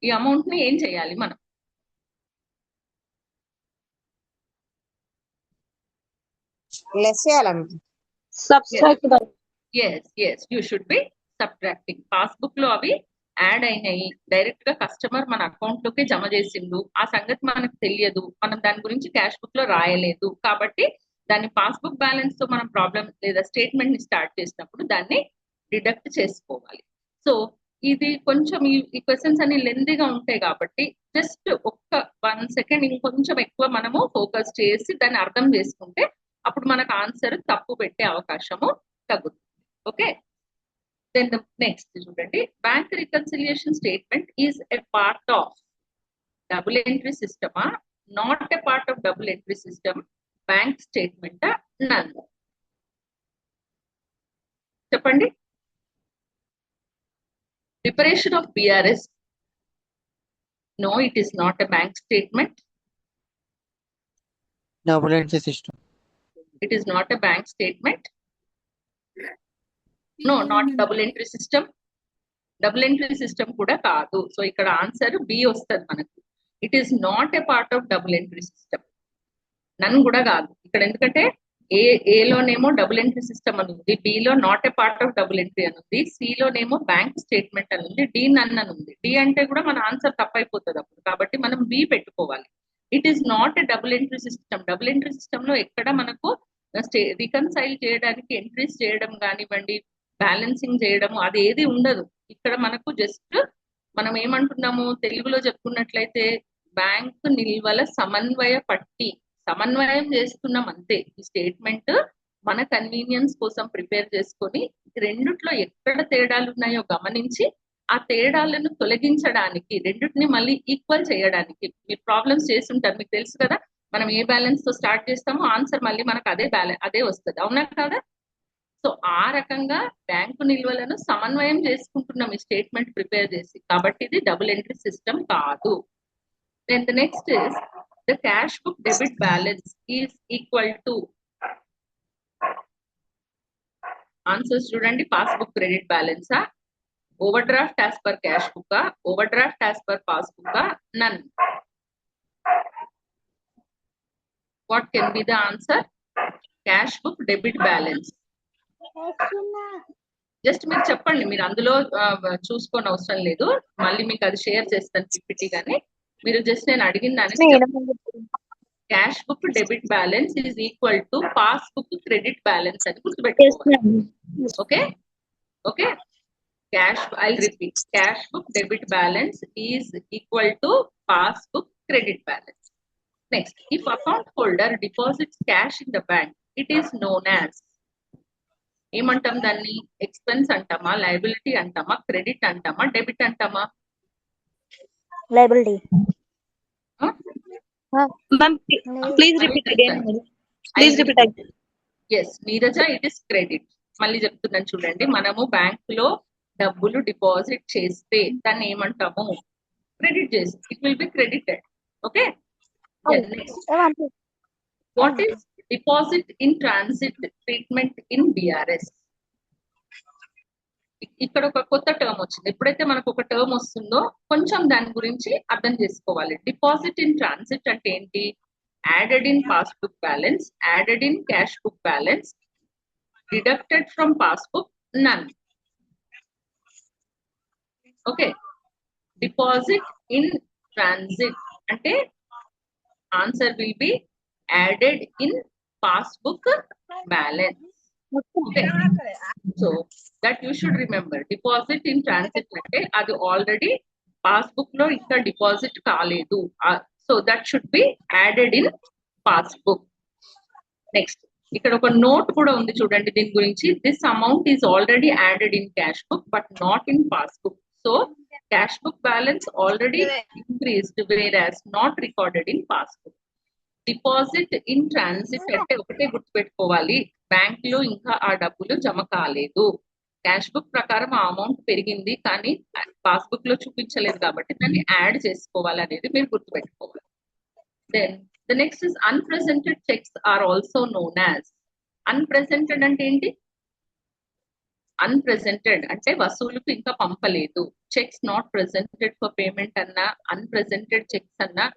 ఈ అమౌంట్ ని ఏం చేయాలి మనం? లెస్ చేయాలమ్మా. yes you should be subtracting. Passbook లో అవి యాడ్ అయినాయి, డైరెక్ట్ గా కస్టమర్ మన అకౌంట్ లోకి జమ చేసిండు, ఆ సంగతి మనకు తెలియదు, మనం దాని గురించి క్యాష్ బుక్ లో రాయలేదు. కాబట్టి దాన్ని పాస్బుక్ బ్యాలెన్స్ తో మనం ప్రాబ్లం లేదా స్టేట్మెంట్ ని స్టార్ట్ చేసినప్పుడు దాన్ని డిడక్ట్ చేసుకోవాలి. సో ఇది కొంచెం ఈ క్వశ్చన్స్ అన్ని లెందీగా ఉంటాయి కాబట్టి జస్ట్ ఒక్క 1 సెకండ్ ఇంకొంచెం ఎక్కువ మనము ఫోకస్ చేసి దాన్ని అర్థం చేసుకుంటే అప్పుడు మనకు ఆన్సర్ తప్పు పెట్టే అవకాశము తగ్గుతుంది. ఓకే. దెన్ ద నెక్స్ట్ చూడండి, bank reconciliation statement is a part of double entry సిస్టమా, not a part of double entry system, bank statement none? చెప్పండి. Preparation of BRS. No, it is not a bank statement. Double entry system. It is not a bank statement. No, not double entry system. Double entry system kuda kaadu. So ikkada answer B ostadi manaku. It is not a part of double entry system. None kuda kaadu. Ikkada endukante ఏలోనేమో double entry system అని ఉంది, బిలో not a part of double entry అని ఉంది, సిలోనేమో bank statement అని ఉంది, D none అని ఉంది. డి అంటే కూడా మన ఆన్సర్ తప్పైపోతుంది అప్పుడు, కాబట్టి మనం బి పెట్టుకోవాలి. It is not a double entry system. Double entry system లో ఎక్కడ మనకు రికన్సైల్ చేయడానికి ఎంట్రీస్ చేయడం కానివ్వండి, బ్యాలెన్సింగ్ చేయడం అది ఏది ఉండదు. ఇక్కడ మనకు జస్ట్ మనం ఏమంటున్నాము తెలుగులో చెప్పుకున్నట్లయితే బ్యాంక్ నిల్వల సమన్వయ పట్టి, సమన్వయం చేస్తున్నాం అంతే. ఈ స్టేట్మెంట్ మన కన్వీనియన్స్ కోసం ప్రిపేర్ చేసుకొని రెండిట్లో ఎక్కడ తేడాలు ఉన్నాయో గమనించి ఆ తేడాలను తొలగించడానికి, రెండిటిని మళ్ళీ ఈక్వల్ చేయడానికి మీరు ప్రాబ్లమ్స్ చేస్తుంటారు, మీకు తెలుసు కదా. మనం ఏ బ్యాలెన్స్ తో స్టార్ట్ చేస్తామో ఆన్సర్ మళ్ళీ మనకు అదే వస్తుంది, అవునా కదా. సో ఆ రకంగా బ్యాంకు నిల్వలను సమన్వయం చేసుకుంటున్నాం ఈ స్టేట్మెంట్ ప్రిపేర్ చేసి, కాబట్టి ఇది డబుల్ ఎంట్రీ సిస్టమ్ కాదు. Then the next is the cash book debit balance is equal to, answers చూడండి, passbook credit balance, overdraft as per cash book, overdraft as per passbook, none. What can be the answer? Cash book debit balance. Just మీరు చెప్పండి, మీరు అందులో చూసుకోని అవసరం లేదు, మళ్ళీ మీకు అది షేర్ చేస్తాను పిపిటి గానీ. మీరు జస్ట్ నేను అడిగిన దాన్ని cash book debit balance is equal to pass book credit balance అని గుర్తుపెట్టుకోవాలి. Okay okay, cash, I repeat, cash book debit balance is equal to pass book credit balance. Next, if account holder deposits cash in the bank, it is known as, ఏమంటాం దాన్ని? Expense అంటామా, liability అంటామా, credit అంటామా, debit అంటామా? Liability. Ma'am, please repeat again. Please repeat again. Yes, Neeraja, it is credit. మళ్ళీ చెప్తున్నాను చూడండి, మనము బ్యాంక్ లో డబ్బులు డిపాజిట్ చేస్తే దాన్ని ఏమంటాము? క్రెడిట్ చేసి, it will B credited. Okay, what is deposit in transit treatment in BRS? ఇక్కడ ఒక కొత్త టర్మ్ వచ్చింది. ఎప్పుడైతే మనకు ఒక టర్మ్ వస్తుందో కొంచెం దాని గురించి అర్థం చేసుకోవాలి. డిపాజిట్ ఇన్ ట్రాన్సిట్ అంటే ఏంటి? Added in passbook balance, added in cash book balance, deducted from passbook, none. Okay, deposit in transit అంటే answer will be added in passbook balance. Okay. So that you should remember, deposit in transit అంటే అది already passbook లో ఇంకా deposit కాలేదు, so that should be added in passbook. Next, ఇక్కడ ఒక note కూడా ఉంది చూడండి దీని గురించి. This amount is already added in cash book but not in passbook. So cash book balance already increased వేరాస్ not recorded in passbook. Deposit in transit అంటే ఒకటే గుర్తుపెట్టుకోవాలి, బ్యాంక్ లో ఇంకా ఆ డబ్బులు జమ కాలేదు. క్యాష్ బుక్ ప్రకారం ఆ అమౌంట్ పెరిగింది కానీ పాస్బుక్ లో చూపించలేదు కాబట్టి దాన్ని యాడ్ చేసుకోవాలి అనేది మీరు గుర్తుపెట్టుకోవాలి. Then the next is unpresented cheques are also known as. Unpresented అంటే ఏంటి? అన్ప్రెజెంటెడ్ అంటే వసూలుకు ఇంకా పంపలేదు. Cheques not presented for payment అన్నా, అన్ప్రెజెంటెడ్ చెక్స్ అన్నా,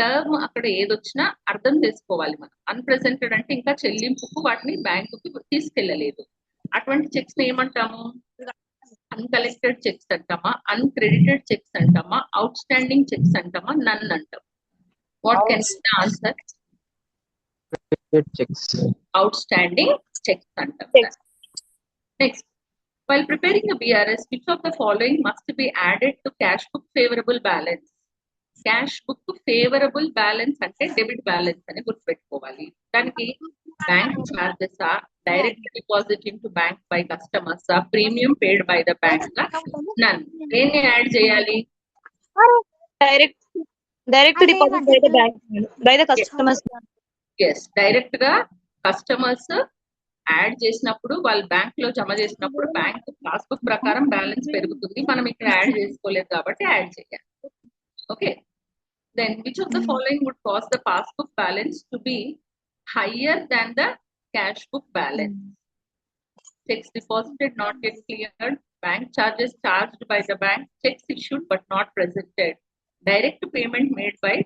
టర్మ్ అక్కడ ఏదొచ్చినా అర్థం చేసుకోవాలి మనం. అన్ప్రెజెంటెడ్ అంటే ఇంకా చెల్లింపుకు వాటిని బ్యాంకుకి తీసుకెళ్లలేదు. అటువంటి చెక్స్ ఏమంటాము? అన్కలెక్టెడ్ చెక్స్ అంటామా, అన్క్రెడిటెడ్ చెక్స్ అంటామా, అవుట్ స్టాండింగ్ చెక్స్ అంటామా, నన్ అంటాం. What can be the answer? Outstanding cheques అంటాం. Next, while preparing a BRS, which of the following must be added to cash book favorable balance? Cash book favourable balance అంటే debit balance అని గుర్తుపెట్టుకోవాలి. దానికి bank charges, direct deposit into bank by customers, premium paid by the bank, none. దేన్ని add చేయాలి? Direct deposit by the bank, by the customers. Yes, direct గా customers add చేసినప్పుడు, వాళ్ళు bank లో జమ చేసినప్పుడు బ్యాంక్ పాస్బుక్ ప్రకారం balance పెరుగుతుంది. మనం ఇక్కడ యాడ్ చేసుకోలేదు కాబట్టి యాడ్ చేయాలి. Okay, then which of the following would cause the passbook balance to be higher than the cash book balance? Checks deposited not yet cleared, bank charges charged by the bank, checks issued but not presented, direct payment made by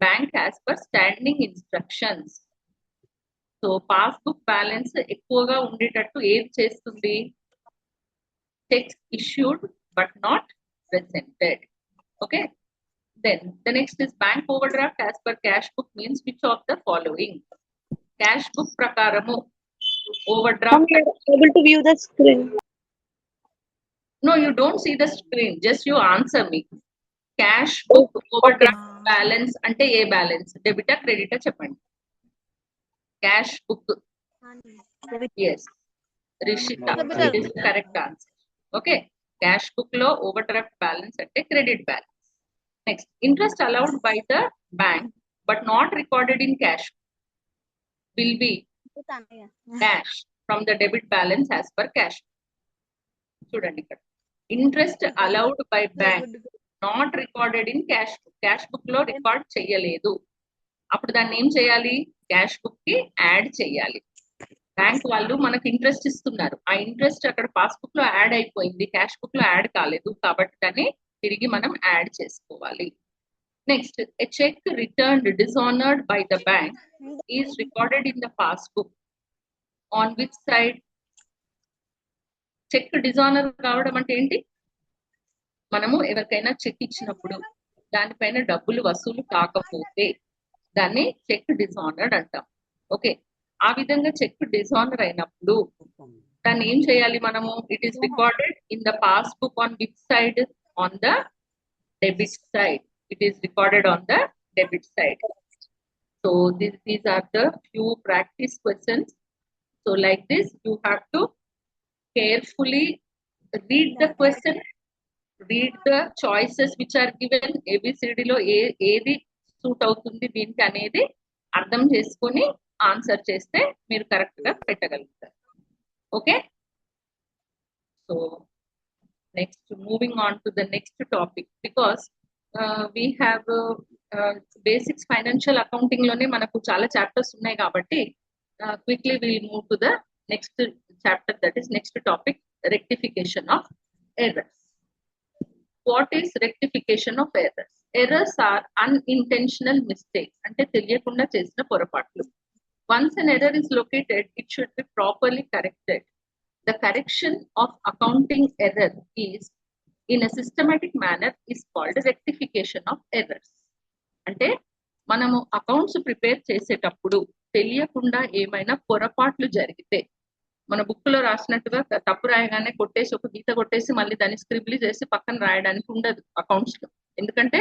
bank as per standing instructions. So passbook balance ఎక్కువగా ఉండేటట్టు ఏది చేస్తుంది? Cheques issued but not presented. Okay, then the next is bank overdraft as per cash book means which of the following? Cash book ప్రకారము over Ma'am, draft. you're able to view the screen. No, you don't see the screen, just you answer me. Cash book overdraft balance ante A balance? Debita credita చెప్పండి. Cash book. Yes, Rishita, it is the correct answer. Okay, cash book లో overdraft balance ante credit balance. Next, interest allowed by the bank but not recorded in cash will be dash from the debit balance as per cash. చూడండి ఇక్కడ, interest allowed by bank not recorded in cash book. Cash book లో record చేయలేదు, అప్పుడు దాన్ని ఏం చేయాలి? Cash book కి add చేయాలి. బ్యాంక్ వాళ్ళు మనకి ఇంట్రెస్ట్ ఇస్తున్నారు, ఆ ఇంట్రెస్ట్ అక్కడ పాస్బుక్ లో యాడ్ అయిపోయింది, క్యాష్ బుక్ లో యాడ్ కాలేదు, కాబట్టి దాన్ని తిరిగి మనం యాడ్ చేసుకోవాలి. Next, a cheque returned dishonoured by the bank is recorded in the passbook on which side? Cheque dishonour కావడం అంటే ఏంటి? మనము ఎవరికైనా చెక్ ఇచ్చినప్పుడు దానిపైన డబ్బులు వసూలు కాకపోతే దాన్ని చెక్ డిజానర్డ్ అంటాం. ఓకే, ఆ విధంగా చెక్ డిజానర్ అయినప్పుడు దాన్ని ఏం చేయాలి మనము? It is recorded in the passbook on which side? On the debit side. It is recorded on the debit side. So these are the few practice questions. So like this you have to carefully read the question, read the choices which are given. ABCD లో ఏది suit అవుతుంది దీనికి అనేది అర్థం చేసుకొని answer చేస్తే మీరు correct గా పెట్టగలుగుతారు. Okay, so next moving on to the next topic, because we have basics financial accounting లోనే మనకు చాలా చాప్టర్స్ ఉన్నాయి కాబట్టి quickly will move to the next chapter, that is next topic, rectification of errors. What is rectification of errors? Errors are unintentional mistakes, ante teliyakunda chesina పొరపాట్లు. Once an error is located, it should be properly corrected. The correction of accounting error is in a systematic manner is called rectification of errors. అంటే మనము accounts prepare చేసేటప్పుడు తెలియకుండా ఏమైనా పొరపాట్లు జరిగితే, మన book లో రాసినట్టుగా తప్పు రాయగానే కొట్టేసి ఒక గీత కొట్టేసి మళ్ళీ దాన్ని స్క్రిబ్లీ చేసి పక్కన రాయడానికి ఉండదు అకౌంట్స్ లో. ఎందుకంటే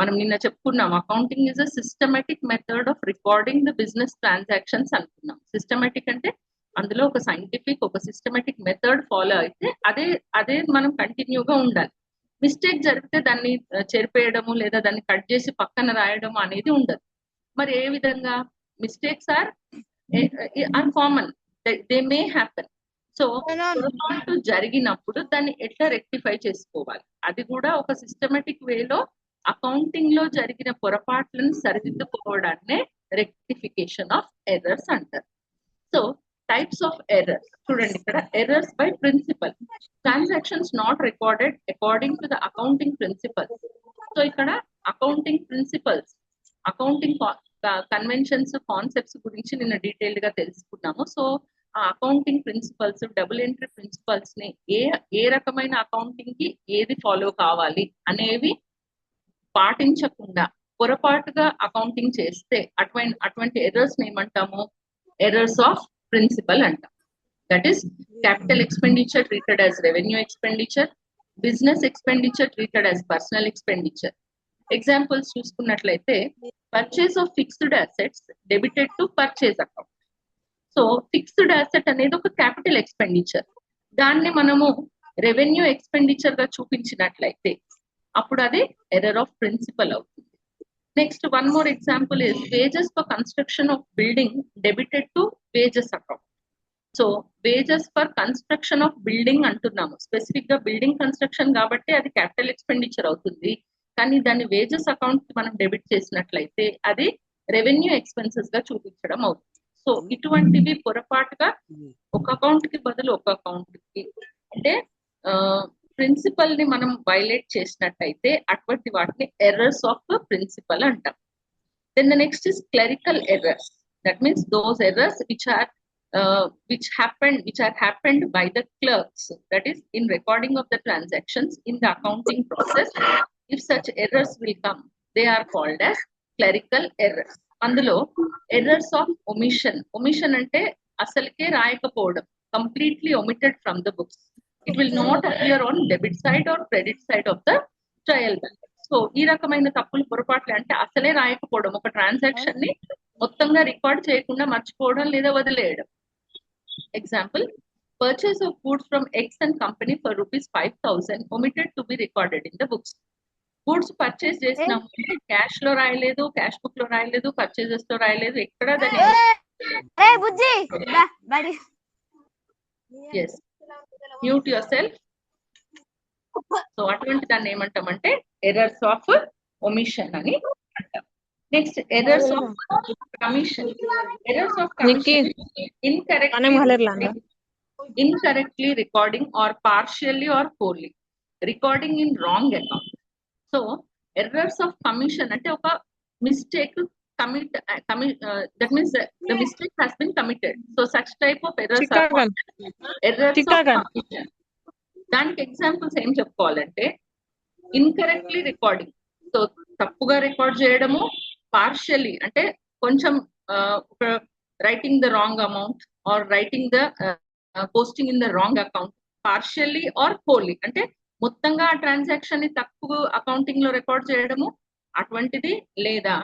మనం నిన్న చెప్పుకున్నాం, accounting is a systematic method of recording the business transactions అనుకున్నాం. సిస్టమేటిక్ అంటే అందులో ఒక సైంటిఫిక్, ఒక సిస్టమేటిక్ మెథడ్ ఫాలో అయితే అదే మనం కంటిన్యూగా ఉండాలి. మిస్టేక్ జరిగితే దాన్ని చెరిపేయడము లేదా దాన్ని కట్ చేసి పక్కన రాయడము అనేది ఉండదు. మరి ఏ విధంగా? Mistakes are common, they may happen. So పొరపాటు జరిగినప్పుడు దాన్ని ఎట్లా రెక్టిఫై చేసుకోవాలి, అది కూడా ఒక సిస్టమేటిక్ వేలో అకౌంటింగ్ లో జరిగిన పొరపాట్లను సరిదిద్దుకోవడాన్నే రెక్టిఫికేషన్ ఆఫ్ ఎర్రర్స్ అంటారు. సో టైప్స్ ఆఫ్ ఎర్రర్స్ చూడండి ఇక్కడ. Errors by principle, transactions not recorded according to the accounting principles. So ఇక్కడ accounting principles, accounting conventions, concepts గురించి నిన్న డీటెయిల్డ్ గా తెలుసుకున్నాము. సో ఆ accounting principles, double entry principles ని ఏ రకమైన అకౌంటింగ్ కి ఏది ఫాలో కావాలి అనేవి పాటించకుండా పొరపాటుగా అకౌంటింగ్ చేస్తే అటువంటి ఎర్రర్స్ ఏమంటాము? ఎర్రర్స్ ఆఫ్ ప్రిన్సిపల్ అంటాం. That is capital expenditure treated as revenue expenditure, business expenditure treated as personal expenditure. Examples చూసుకున్నట్లయితే purchase of fixed assets debited to purchase account. So fixed asset అనేది ఒక capital expenditure, దాన్ని మనము revenue expenditure గా చూపించినట్లయితే అప్పుడు అది error of principal అవుతుంది. Next one more example is wages for construction of building debited to wages account. So wages for construction of building అంటున్నాము, specific గా బిల్డింగ్ కన్స్ట్రక్షన్ కాబట్టి అది క్యాపిటల్ ఎక్స్పెండిచర్ అవుతుంది. కానీ దాన్ని వేజెస్ అకౌంట్ కి మనం డెబిట్ చేసినట్లయితే అది రెవెన్యూ ఎక్స్పెన్సెస్ గా చూపించడం అవుతుంది. సో ఇటువంటివి పొరపాటుగా ఒక అకౌంట్ కి బదులు ఒక అకౌంట్ కి, అంటే ప్రిన్సిపల్ ని మనం వైలేట్ చేసినట్టయితే అటువంటి వాటిని ఎర్రర్స్ ఆఫ్ ప్రిన్సిపల్ అంటాం. Then the next is clerical errors. That means those errors which are happened by the clerks, that is in recording of the transactions in the accounting process. If such errors will come, they are called as clerical errors. అందులో errors of omission అంటే అసలుకే రాయకపోవడం, completely omitted from the books. It will not appear on debit side or credit side of the trial balance. So ఈ రకమైన తప్పులు పొరపాట్లు అంటే అసలే రాయకపోవడం, ఒక ట్రాన్సాక్షన్ ని మొత్తంగా రికార్డ్ చేయకుండా మర్చిపోవడం లేదా వదిలేయడం. Example, purchase of goods from X and company for ₹5,000 omitted to be recorded in the books. Goods purchase చేసినాము, క్యాష్ లో రాయలేదు, క్యాష్ బుక్ లో రాయలేదు, పర్చేజెస్ లో రాయలేదు, ఎక్కడ దాని మ్యూట్ యువర్ సెల్ఫ్. సో అటువంటి దాన్ని ఏమంటామంటే ఎర్రర్స్ ఆఫ్ ఒమిషన్ అని అంటాం. Next errors of commission. Errors of commission incorrectly recording or partially or wholly recording in wrong account. So errors of commission అంటే ఒక mistake that means the mistake has been committed. So such type of errors are errors of commission. దానికి examples ఏం చెప్పుకోవాలంటే incorrectly recording, so తప్పుగా record చేయడము, partially అంటే కొంచెం writing the wrong amount or writing the posting in the wrong account, partially or wholly అంటే మొత్తంగా ఆ ట్రాన్సాక్షన్ ని తక్కువ అకౌంటింగ్ లో రికార్డ్ చేయడము అటువంటిది, లేదా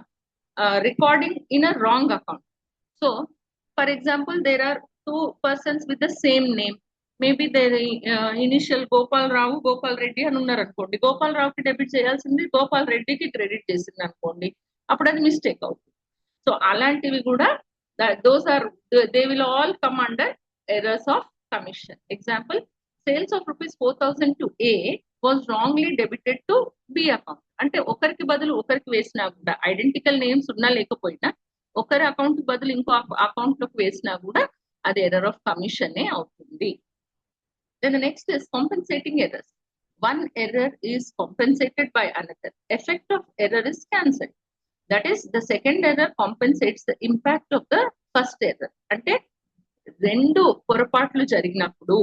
recording in a wrong account. So for example there are 2 persons with the same name. Maybe their initial Gopal Rao, Gopal Reddy అని ఉన్నారు అనుకోండి. గోపాల్ రావుకి డెబిట్ చేయాల్సింది గోపాల్ రెడ్డికి క్రెడిట్ చేసింది అనుకోండి, అప్పుడు అది మిస్టేక్ అవుతుంది. సో అలాంటివి కూడా those are they will all come under errors of commission. Example, sales of ₹4,000 to A was wrongly debited to B account. అంటే ఒకరికి బదులు ఒకరికి వేసినా కూడా, ఐడెంటికల్ నేమ్స్ ఉన్నా లేకపోయినా ఒకరి అకౌంట్ బదులు ఇంకో అకౌంట్ లోకి వేసినా కూడా అది ఎర్రర్ ఆఫ్ కమిషన్ అవుతుంది. Then the next is compensating errors. One error is compensated by another. Effect of error is cancelled. That is, the second error compensates the impact of the first error. అంటే రెండు పొరపాట్లు జరిగినప్పుడు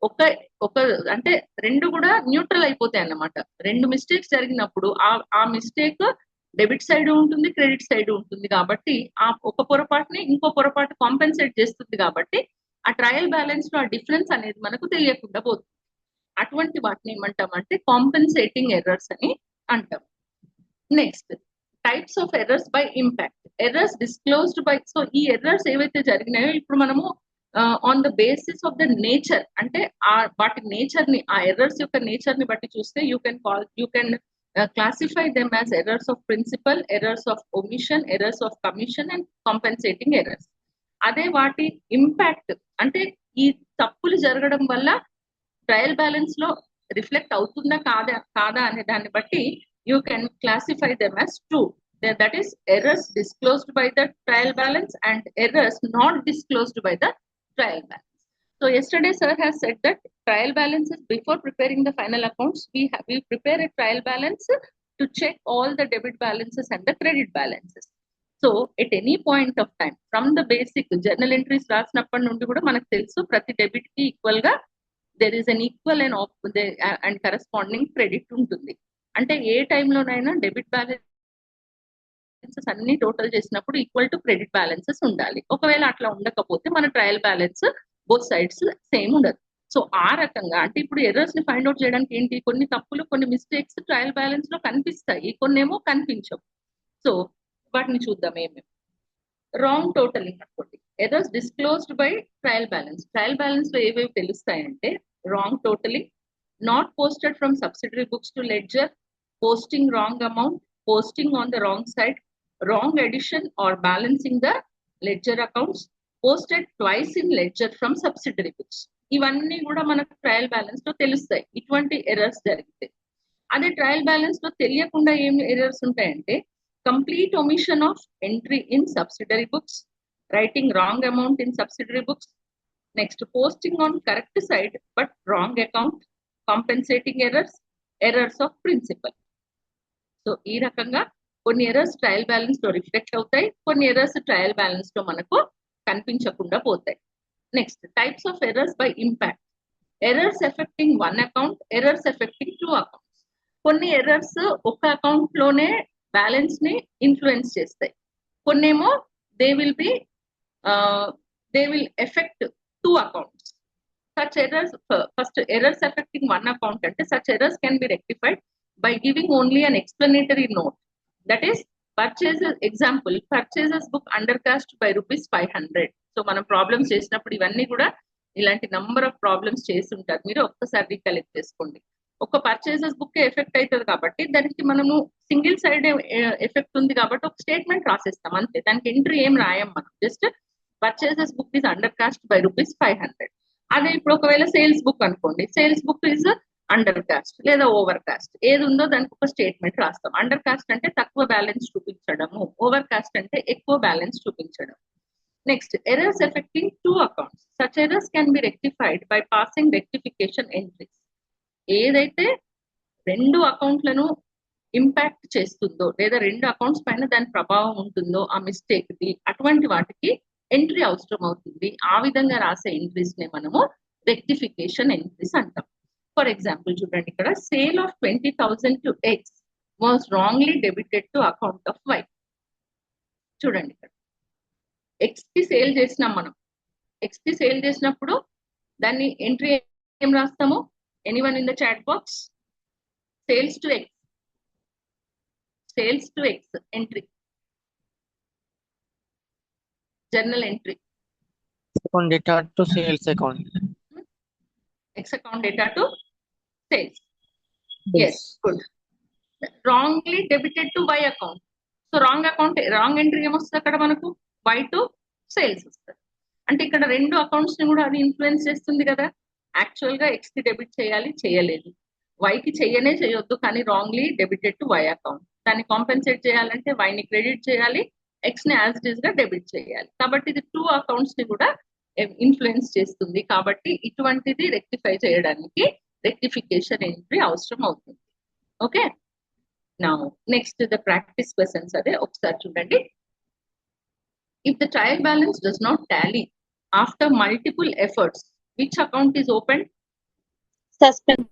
ఒక అంటే రెండు కూడా neutral అయిపోతాయి అన్నమాట. రెండు మిస్టేక్స్ జరిగినప్పుడు ఆ మిస్టేక్ డెబిట్ సైడ్ ఉంటుంది, క్రెడిట్ సైడ్ ఉంటుంది. కాబట్టి ఆ ఒక పొరపాటుని ఇంకో పొరపాటు కాంపెన్సేట్ చేస్తుంది. కాబట్టి ఆ ట్రయల్ బ్యాలెన్స్ లో ఆ డిఫరెన్స్ అనేది మనకు తెలియకుండా పోతుంది. అటువంటి వాటిని ఏమంటామంటే కాంపెన్సేటింగ్ ఎర్రర్స్ అని అంటాం. Next, types of errors by impact. Errors disclosed by, so ఈ ఎర్రర్స్ ఏవైతే జరిగినాయో ఇప్పుడు మనము on the basis of the nature, అంటే వాటి నేచర్ ని, ఆ ఎర్రర్స్ యొక్క నేచర్ ని బట్టి చూస్తే you can classify them as errors of principle, errors of omission, errors of commission and compensating errors. అదే వాటి ఇంపాక్ట్ అంటే ఈ తప్పులు జరగడం వల్ల ట్రయల్ బ్యాలెన్స్ లో రిఫ్లెక్ట్ అవుతుందా కాదా అనే దాన్ని బట్టి you can classify them as 2. That is errors disclosed by the trial balance and errors not disclosed by the trial balance. So yesterday sir has said that trial balances, before preparing the final accounts, we prepare a trial balance to check all the debit balances and the credit balances. So at any point of time, from the basic journal entries రాసినప్పటి నుండి కూడా మనకు తెలుసు ప్రతి debit కి equal గా there is an equal and corresponding credit ఉంటుంది. అంటే ఏ టైంలోనైనా debit balance అన్ని టోటల్ చేసినప్పుడు ఈక్వల్ టు క్రెడిట్ బ్యాలెన్సెస్ ఉండాలి. ఒకవేళ అట్లా ఉండకపోతే మన trial balance both sides same ఉండదు. సో ఆ రకంగా అంటే ఇప్పుడు ఎర్రర్స్ ని ఫైండ్ అవుట్ చేయడానికి ఏంటి, కొన్ని తప్పులు, కొన్ని మిస్టేక్స్ ట్రయల్ బ్యాలెన్స్ లో కనిపిస్తాయి, కొన్ని ఏమో కనిపించవు. సో వాటిని చూద్దాం ఏమేమి. రాంగ్ టోటలింగ్ అనుకోండి, errors disclosed by trial balance. Trial balance లో ఏవేవి తెలుస్తాయంటే wrong totalling, not posted from subsidiary books to ledger, posting wrong amount, posting on the wrong side, wrong addition or balancing the ledger accounts, posted twice in ledger from subsidiary books. ఇవన్నీ కూడా మనకు trial balance లో తెలుస్తాయి ఇటువంటి errors జరిగితే. అదే trial balance లో తెలియకుండా ఏం ఎర్రర్స్ ఉంటాయంటే complete omission of entry in subsidiary books, writing wrong amount in subsidiary books, next posting on correct side but wrong account, compensating errors, errors of principle. So ఈ రకంగా కొన్ని errors trial balance లో reflect అవుతాయి, కొన్ని errors trial balance లో మనకు కనిపించకుండా పోతాయి. Next types of errors by impact. Errors affecting one account, errors affecting two accounts. కొన్ని ఎర్రర్స్ ఒక అకౌంట్ లోనే బ్యాలెన్స్ ని ఇన్ఫ్లుయెన్స్ చేస్తాయి, కొన్నేమో they will effect two accounts. Such errors, first errors affecting one account, such errors can be rectified by giving only an explanatory note. That is, purchases, example, purchases book undercast by rupees 500. So మనం problems చేసినప్పుడు ఇవన్నీ కూడా ఇలాంటి number of problems చేసి ఉంటారు, మీరు ఒక్కసారి collect చేసుకోండి. ఒక పర్చేసెస్ బుక్ ఎఫెక్ట్ అవుతుంది కాబట్టి దానికి మనము సింగిల్ సైడ్ ఎఫెక్ట్ ఉంది కాబట్టి ఒక స్టేట్మెంట్ రాసేస్తాం అంతే, దానికి ఎంట్రీ ఏం రాయం మనం, just purchases book is under cost by rupees 500. అదే ఇప్పుడు ఒకవేళ సేల్స్ బుక్ అనుకోండి, sales book is under cost లేదా ఓవర్ కాస్ట్, ఏది ఉందో దానికి ఒక స్టేట్మెంట్ రాస్తాం. అండర్ కాస్ట్ అంటే తక్కువ బ్యాలెన్స్ చూపించడము, ఓవర్ కాస్ట్ అంటే ఎక్కువ బ్యాలెన్స్ చూపించడం. Next errors affecting two accounts. Such errors can be rectified by passing rectification entries. ఏదైతే రెండు అకౌంట్లను ఇంపాక్ట్ చేస్తుందో లేదా రెండు అకౌంట్స్ పైన దాని ప్రభావం ఉంటుందో ఆ మిస్టేక్ ది, అటువంటి వాటికి ఎంట్రీ అవసరం అవుతుంది. ఆ విధంగా రాసే ఎంట్రీస్ ని మనము రెక్టిఫికేషన్ ఎంట్రీస్ అంటాం. ఫర్ ఎగ్జాంపుల్ చూడండి, ఇక్కడ sale of 20,000 to X was wrongly debited to account of Y. చూడండి, ఇక్కడ ఎక్స్ కి సేల్ చేసినాం మనం, ఎక్స్ కి సేల్ చేసినప్పుడు దాన్ని ఎంట్రీ ఏం రాస్తాము? Anyone in the chat box? Sales to X, sales to X entry, journal entry. Account data to sales account. X account data to sales. Yes, good. Wrongly debited to Y account. So wrong account, wrong entry ఏమొస్తుంది అక్కడ మనకు? Y to sales వస్తుంది. అంటే ఇక్కడ రెండు accounts ని కూడా అది ఇన్ఫ్లుయెన్స్ చేస్తుంది కదా. యాక్చువల్ గా X కి డెబిట్ చేయాలి, చేయలేదు. Y కి చేయనే చేయొద్దు, కానీ wrongly debited to Y account. దాన్ని కాంపెన్సేట్ చేయాలంటే Y ని క్రెడిట్ చేయాలి, X ని యాజ్ ఇట్ ఈస్ గా డెబిట్ చేయాలి. కాబట్టి ఇది టూ అకౌంట్స్ ని కూడా ఇన్ఫ్లుయెన్స్ చేస్తుంది. కాబట్టి ఇటువంటిది రెక్టిఫై చేయడానికి రెక్టిఫికేషన్ ఎంట్రీ అవసరం అవుతుంది. Okay, now next the practice questions. అదే ఒకసారి చూడండి. If the trial balance does not tally after multiple efforts, which account is open? Suspend.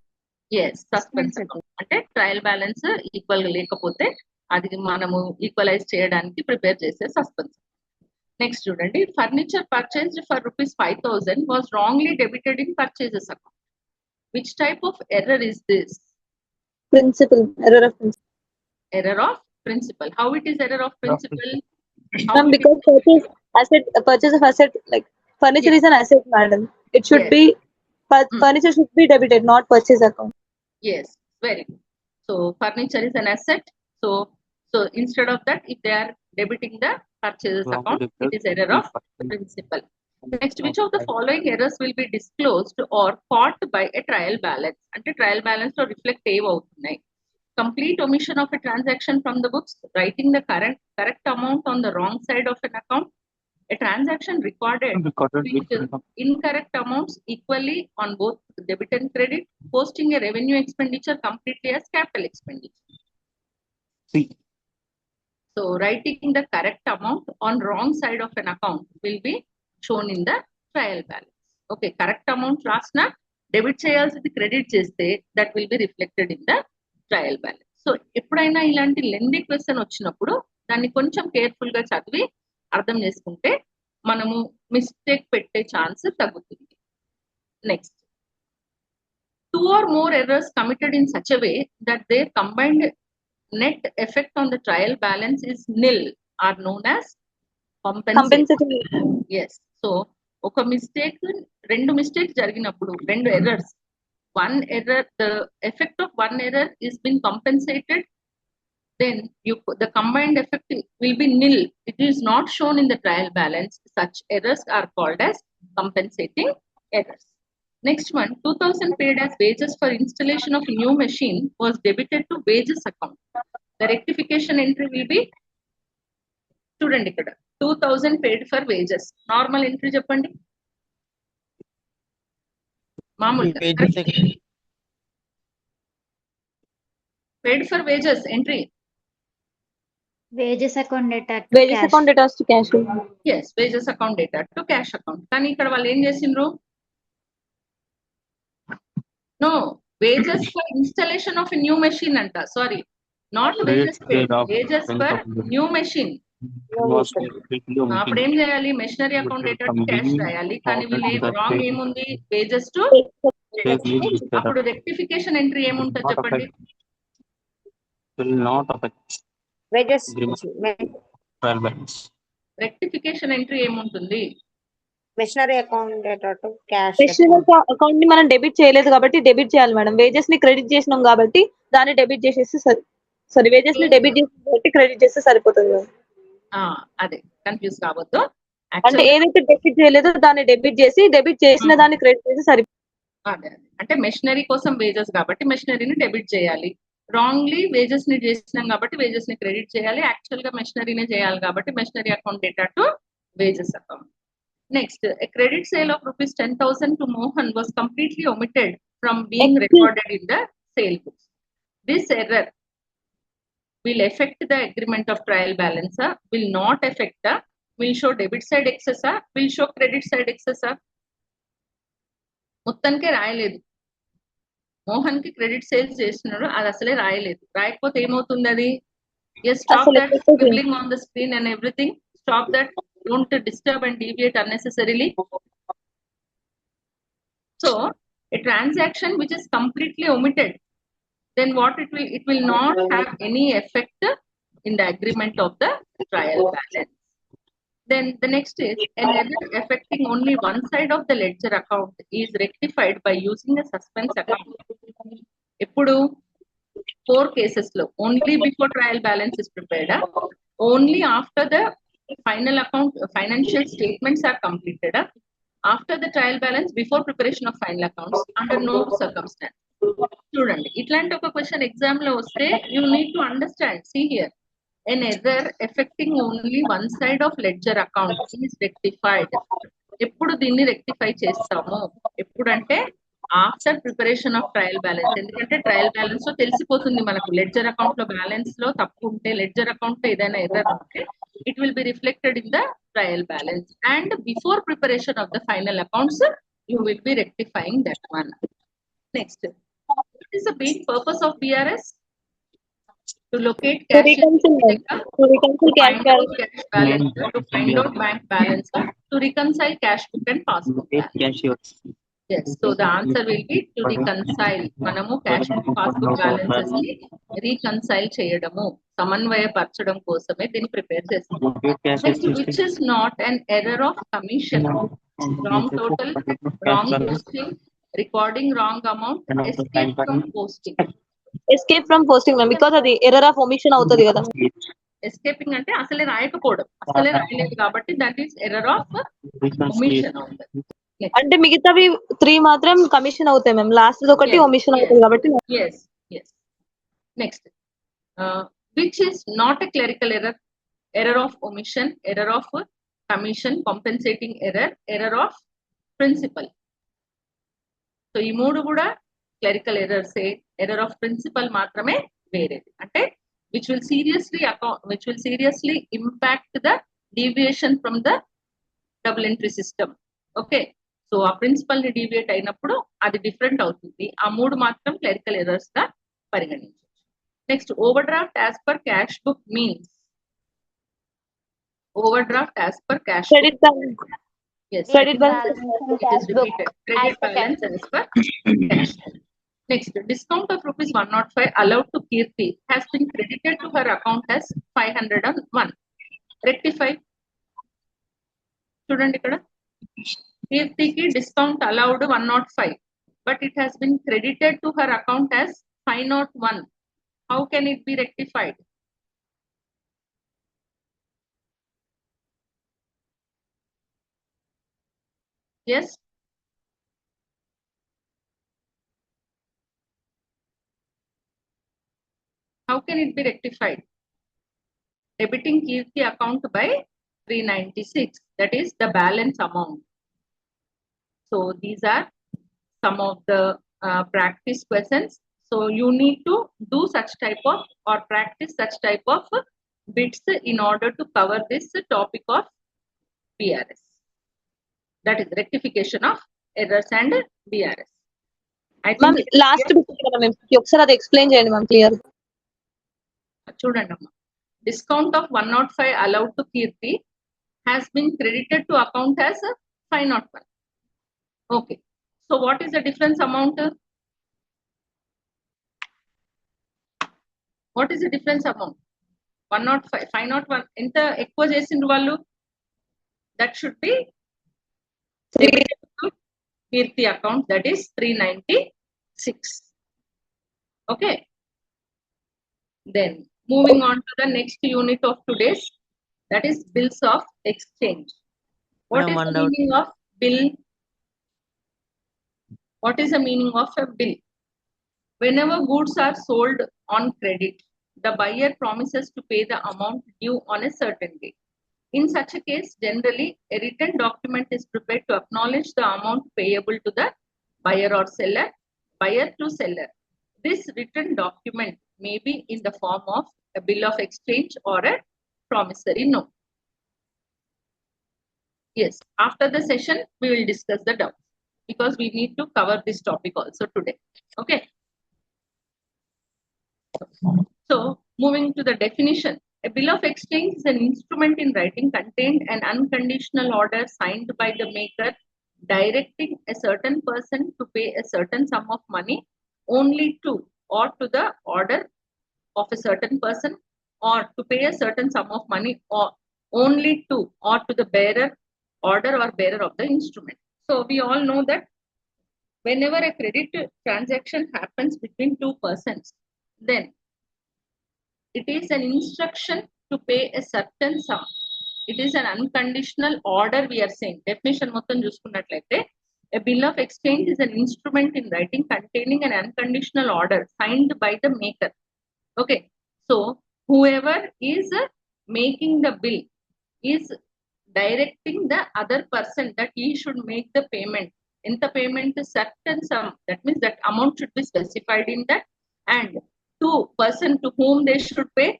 Yes, suspense account. అంటే ట్రయల్ బ్యాలెన్స్ ఈక్వల్ గా లేకపోతే అది మనము ఈక్వలైజ్ చేయడానికి ప్రిపేర్ చేసే సస్పెన్స్. నెక్స్ట్ చూడండి, furniture purchased for rupees 5,000 was wrongly debited in purchases account. Which type of error is this? Principal. Error of principal. Error of principal. How it is error of principal? How Ma'am, it because purchase of asset, like furniture Yes. is an asset, madam. It should Yes. be, furniture should be debited, not purchase account. Yes, very good. So furniture is an asset. So instead of that, if they are debiting the purchases account, it is error of principal. Next, which of the following errors will be disclosed or caught by a trial balance? Ante trial balance lo reflect avutundai. Complete omission of a transaction from the books, writing the correct amount on the wrong side of an account, a transaction recorded with incorrect amounts equally on both debit and credit, posting a revenue expenditure completely as capital expenditure. See. So writing the correct amount on wrong side of an account will be shown in the trial balance. Okay, correct amount rasna debit cheyalsidi credit cheste, that will be reflected in the trial balance. So ఎప్పుడైనా ఇలాంటి lengthy question వచ్చినప్పుడు దాన్ని కొంచెం careful గా చదివి అర్థం చేసుకుంటే మనము మిస్టేక్ పెట్టే ఛాన్స్ తగ్గుతుంది. Next, 2 or more errors committed in such a way that their combined net effect on the trial balance is nil are known as compensating. Yes. So ఒక మిస్టేక్, రెండు మిస్టేక్స్ జరిగినప్పుడు, రెండు errors, one error, the effect of one error is been compensated, then the combined effect will be nil. It is not shown in the trial balance. Such errors are called as compensating errors. Next one, 2,000 paid as wages for installation of new machine was debited to wages account. The rectification entry will be, చూడండి ఇక్కడ 2,000 paid for wages. Normal entry చెప్పండి. మామూలుగా paid for wages entry. Wages account data to Wages cash. account data to cash. yes, wages account data to cash account. కానీ ఇక్కడ వాళ్ళు ఏం చేసిండ్రు? No, wages for installation of a new machine అంట. Sorry, not wages paid. Wages for new machine. అప్పుడు ఏం చేయాలి? Machinery account data to cash రాయాలి. కానీ వీళ్ళు రాంగ్ ఏముంది? Wages to. అప్పుడు రెక్టిఫికేషన్ ఎంట్రీ ఏముంటుంది చెప్పండి? wages రెక్టిఫికేషన్ ఎంట్రీ ఏముంటుంది? machinery account data to cash account ని మనం డెబిట్ చేయలేదు కాబట్టి డెబిట్ చేయాలి మేడం. వేజెస్ ని క్రెడిట్ చేసినాం కాబట్టి దాన్ని డెబిట్ చేసేసి సారీ వేజెస్ ని డెబిట్ చేసిన కాబట్టి క్రెడిట్ చేస్తే సరిపోతుంది మేడం. అదే కన్ఫ్యూజ్ కావద్దు. అంటే ఏదైతే డెబిట్ చేయలేదో దాన్ని డెబిట్ చేసి డెబిట్ చేసిన దాన్ని క్రెడిట్ చేసి సరిపోతుంది. అదే అంటే మెషినరీ కోసం వేజెస్ కాబట్టి మెషినరీని డెబిట్ చేయాలి. రాంగ్లీ వేజెస్ ని చేసినాం కాబట్టి వేజెస్ ని క్రెడిట్ చేయాలి. యాక్చువల్ గా మెషినరీనే చేయాలి కాబట్టి machinery account data to wages account. Next, a credit sale of rupees 10,000 to Mohan was completely omitted from being recorded in the sale books. This error will affect the agreement of trial balance, will not affect the, will show debit side excess, will show credit side excess. మొత్తానికే రాయలేదు. మోహన్ కి credit sales చేస్తున్నాడు, అది అసలే రాయలేదు. రాయకపోతే ఏమవుతుంది అది? Yes, stop that scribbling on the screen and everything. Stop that. Don't disturb and deviate unnecessarily. So a transaction which is completely omitted, then what it will not have any effect in the agreement of the trial balance. Then the next is an error affecting only one side of the ledger account is rectified by using a suspense account. Ippudu 4 cases lo only before trial balance is prepared, only after the final account financial statements are completed, after the trial balance, before preparation of final accounts, under no circumstance. Student, ఇట్లాంటి ఒక question exam లో వస్తే you need to understand. See here, an error affecting only one side of ledger account is rectified. ఎప్పుడు దీన్ని rectify చేస్తాము? ఎప్పుడంటే after preparation of trial balance. ఎందుకంటే trial balance లో తెలిసిపోతుంది మనకు లెడ్జర్ అకౌంట్ లో బ్యాలెన్స్ లో తప్పు ఉంటే, లెడ్జర్ అకౌంట్ లో ఏదైనా ఎర్రర్ ఉంటే it will be reflected in the trial balance, and before preparation of the final accounts you will be rectifying that one. Next, what is the main purpose of BRS? To locate cash, to find out cash balance, to find out bank balance, to reconcile cash book and passbook balance. Yes, so the answer will be to reconcile. మనము cash book passbook balances ని reconcile చేయడము, సమన్వయపరచడం కోసమే దీన్ని prepare చేస్తాము. Next, which is not an error of commission, wrong total, wrong posting, recording wrong amount, escape from posting. Escape from posting ma'am, because అది error of omission అవుతుంది కదా. Escaping అంటే అసలే రాయకపోవడం, అసలే రాయలేదు కాబట్టి that is error of omission అవుతుంది. అంటే మిగతావి 3 మాత్రం కమిషన్ అవుతాయి మ్యామ్, లాస్ట్ ఒకటి ఒమిషన్ అవుతుంది కాబట్టి. yes yes. Next, which is not a clerical error, error of omission, error of commission, compensating error, error of principal. So ఈ మూడు కూడా clerical errors. Error of principle మాత్రమే వేరేది. అంటే which will seriously impact the deviation from the double entry system. Okay, so ఆ principal ని deviate అయినప్పుడు అది డిఫరెంట్ అవుతుంది. ఆ మూడు మాత్రం క్లరికల్ ఎర్రర్స్ గా పరిగణించవచ్చు. Next, over draft as per cash book means overdraft as per cash credit balance. Yes, Credit balance as per cash. Next, discount of rupees 105 allowed to Kirti has been credited to her account as 501. Rectify. Student ikkada Kirti ki discount allowed 105, but it has been credited to her account as 501. How can it be rectified? Yes. How can it be rectified? Debiting Kirti account by 396, that is the balance amount. So these are some of the practice questions. So you need to do such type of or practice such type of bits in order to cover this topic of BRS. That is rectification of errors and BRS. I ma'am think last ఒకసారి అది explain చేయండి ma'am clear. చూడండి అమ్మా, discount of 105 allowed to Kirti has been credited to account as 501. Okay, so what is the difference amount? What is the difference amount? 105, 501 ఎంత ఎక్కువ చేసిండ్రు వాళ్ళు, that should be debited to Kirti account, that is 396. Okay, then moving on to the next unit of today's, that is bills of exchange. What is the meaning of bill? What is the meaning of a bill? Whenever goods are sold on credit, the buyer promises to pay the amount due on a certain date. In such a case, generally, a written document is prepared to acknowledge the amount payable to the buyer or seller, buyer to seller. This written document may be in the form of a bill of exchange or a promissory note. Yes, after the session, we will discuss the doubts because we need to cover this topic also today. Okay. So, moving to the definition, a bill of exchange is an instrument in writing contained an unconditional order signed by the maker directing a certain person to pay a certain sum of money only to or to the order of a certain person, or to pay a certain sum of money or only to or to the bearer, order or bearer of the instrument. So we all know that whenever a credit transaction happens between two persons, then it is an instruction to pay a certain sum. It is an unconditional order, we are saying. Definition మొత్తం చూసుకున్నట్లయితే a bill of exchange is an instrument in writing containing an unconditional order signed by the maker. Okay, so whoever is making the bill is directing the other person that he should make the payment. In the payment, a certain sum, that means that amount should be specified in that, and to person to whom they should pay,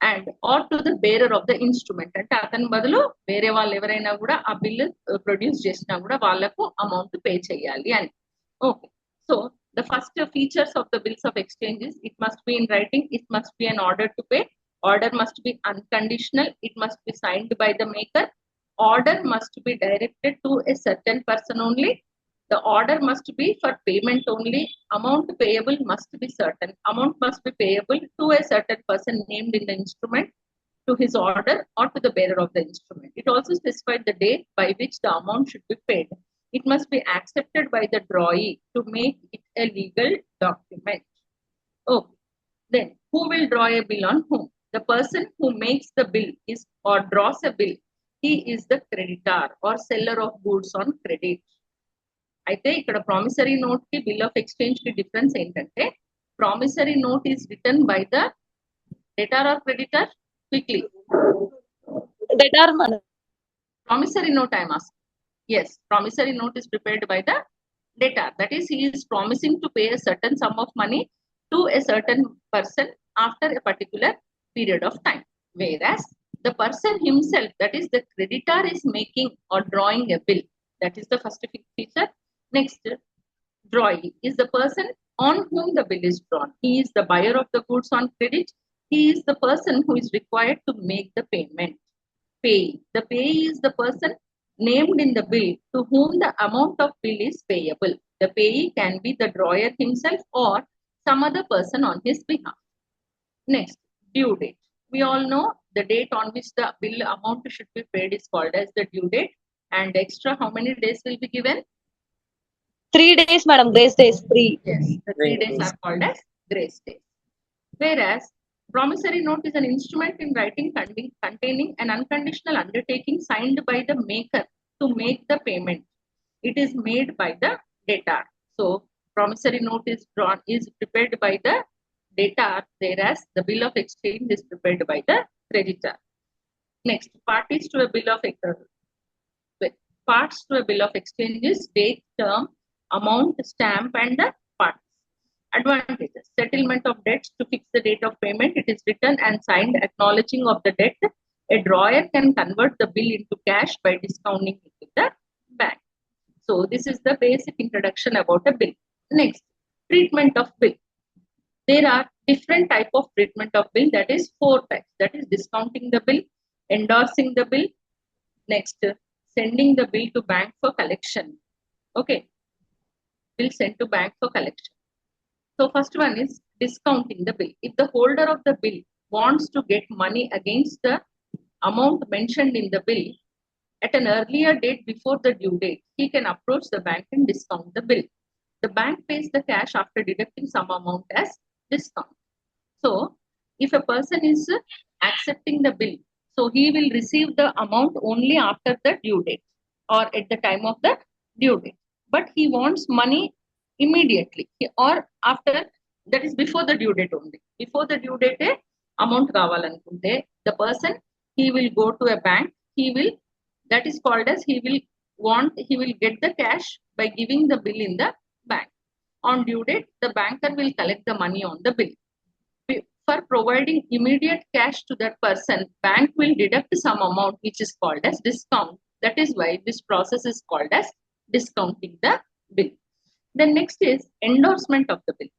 and or to the bearer of the instrument. అంటే అతని బదులు వేరే వాళ్ళు ఎవరైనా కూడా ఆ bill produce చేసినా కూడా వాళ్ళకు అమౌంట్ పే చేయాలి అని. Okay, so the first features of the bills of exchange is it must be in writing, it must be an order to pay, order must be unconditional, it must be signed by the maker, order must be directed to a certain person only, the order must be for payment only, amount payable must be certain, amount must be payable to a certain person named in the instrument, to his order or to the bearer of the instrument. It also specified the date by which the amount should be paid. It must be accepted by the drawee to make it a legal document. Okay, then who will draw a bill on whom? The person who makes the bill is or draws a bill, he is the creditor or seller of goods on credit. అయితే ఇక్కడ promissory note కి bill of exchange కి difference ఏంటంటే, promissory note is written by the debtor or creditor. Quickly, debtor మన promissory note I ask. Yes, promissory note is prepared by the debtor. That is, he is promising to pay a certain sum of money to a certain person after a particular period of time. Whereas the person himself, that is the creditor, is making or drawing a bill. That is the first feature. Next, drawee is the person on whom the bill is drawn. He is the buyer of the goods on credit. He is the person who is required to make the payment. Payee. The payee is the person named in the bill to whom the amount of bill is payable. The payee can be the drawer himself or some other person on his behalf. Next, due date. We all know the date on which the bill amount should be paid is called as the due date, and extra how many days will be given? 3 days, madam. Grace days 3. Yes, the 3 days are called as grace days. Whereas promissory note is an instrument in writing containing an unconditional undertaking signed by the maker to make the payment. It is made by the debtor. So promissory note is prepared by the debtor, whereas the bill of exchange is prepared by the creditor. Next, parties to a bill of parts to a bill of exchange is date, term, amount, stamp, and the parties. Advantages: settlement of debts to fix the date of payment. It is written and signed acknowledging of the debt. A drawer can convert the bill into cash by discounting it with the bank. So this is the basic introduction about a bill. Next, treatment of bill. There are different type of treatment of bill, that is 4 types. That is discounting the bill, endorsing the bill, next sending the bill to bank for collection. Okay, bill sent to bank for collection. So first one is discounting the bill. If the holder of the bill wants to get money against the amount mentioned in the bill at an earlier date before the due date, he can approach the bank and discount the bill. The bank pays the cash after deducting some amount as discount. So if a person is accepting the bill, so he will receive the amount only after the due date or at the time of the due date. But he wants money immediately or after, that is before the due date only. Before the due date amount kavalanunte, the person, he will go to a bank, he will, that is called as he will get the cash by giving the bill in the bank. On due date, the banker will collect the money on the bill. For providing immediate cash to that person, bank will deduct some amount which is called as discount. That is why this process is called as discounting the bill. The next is endorsement of the bill.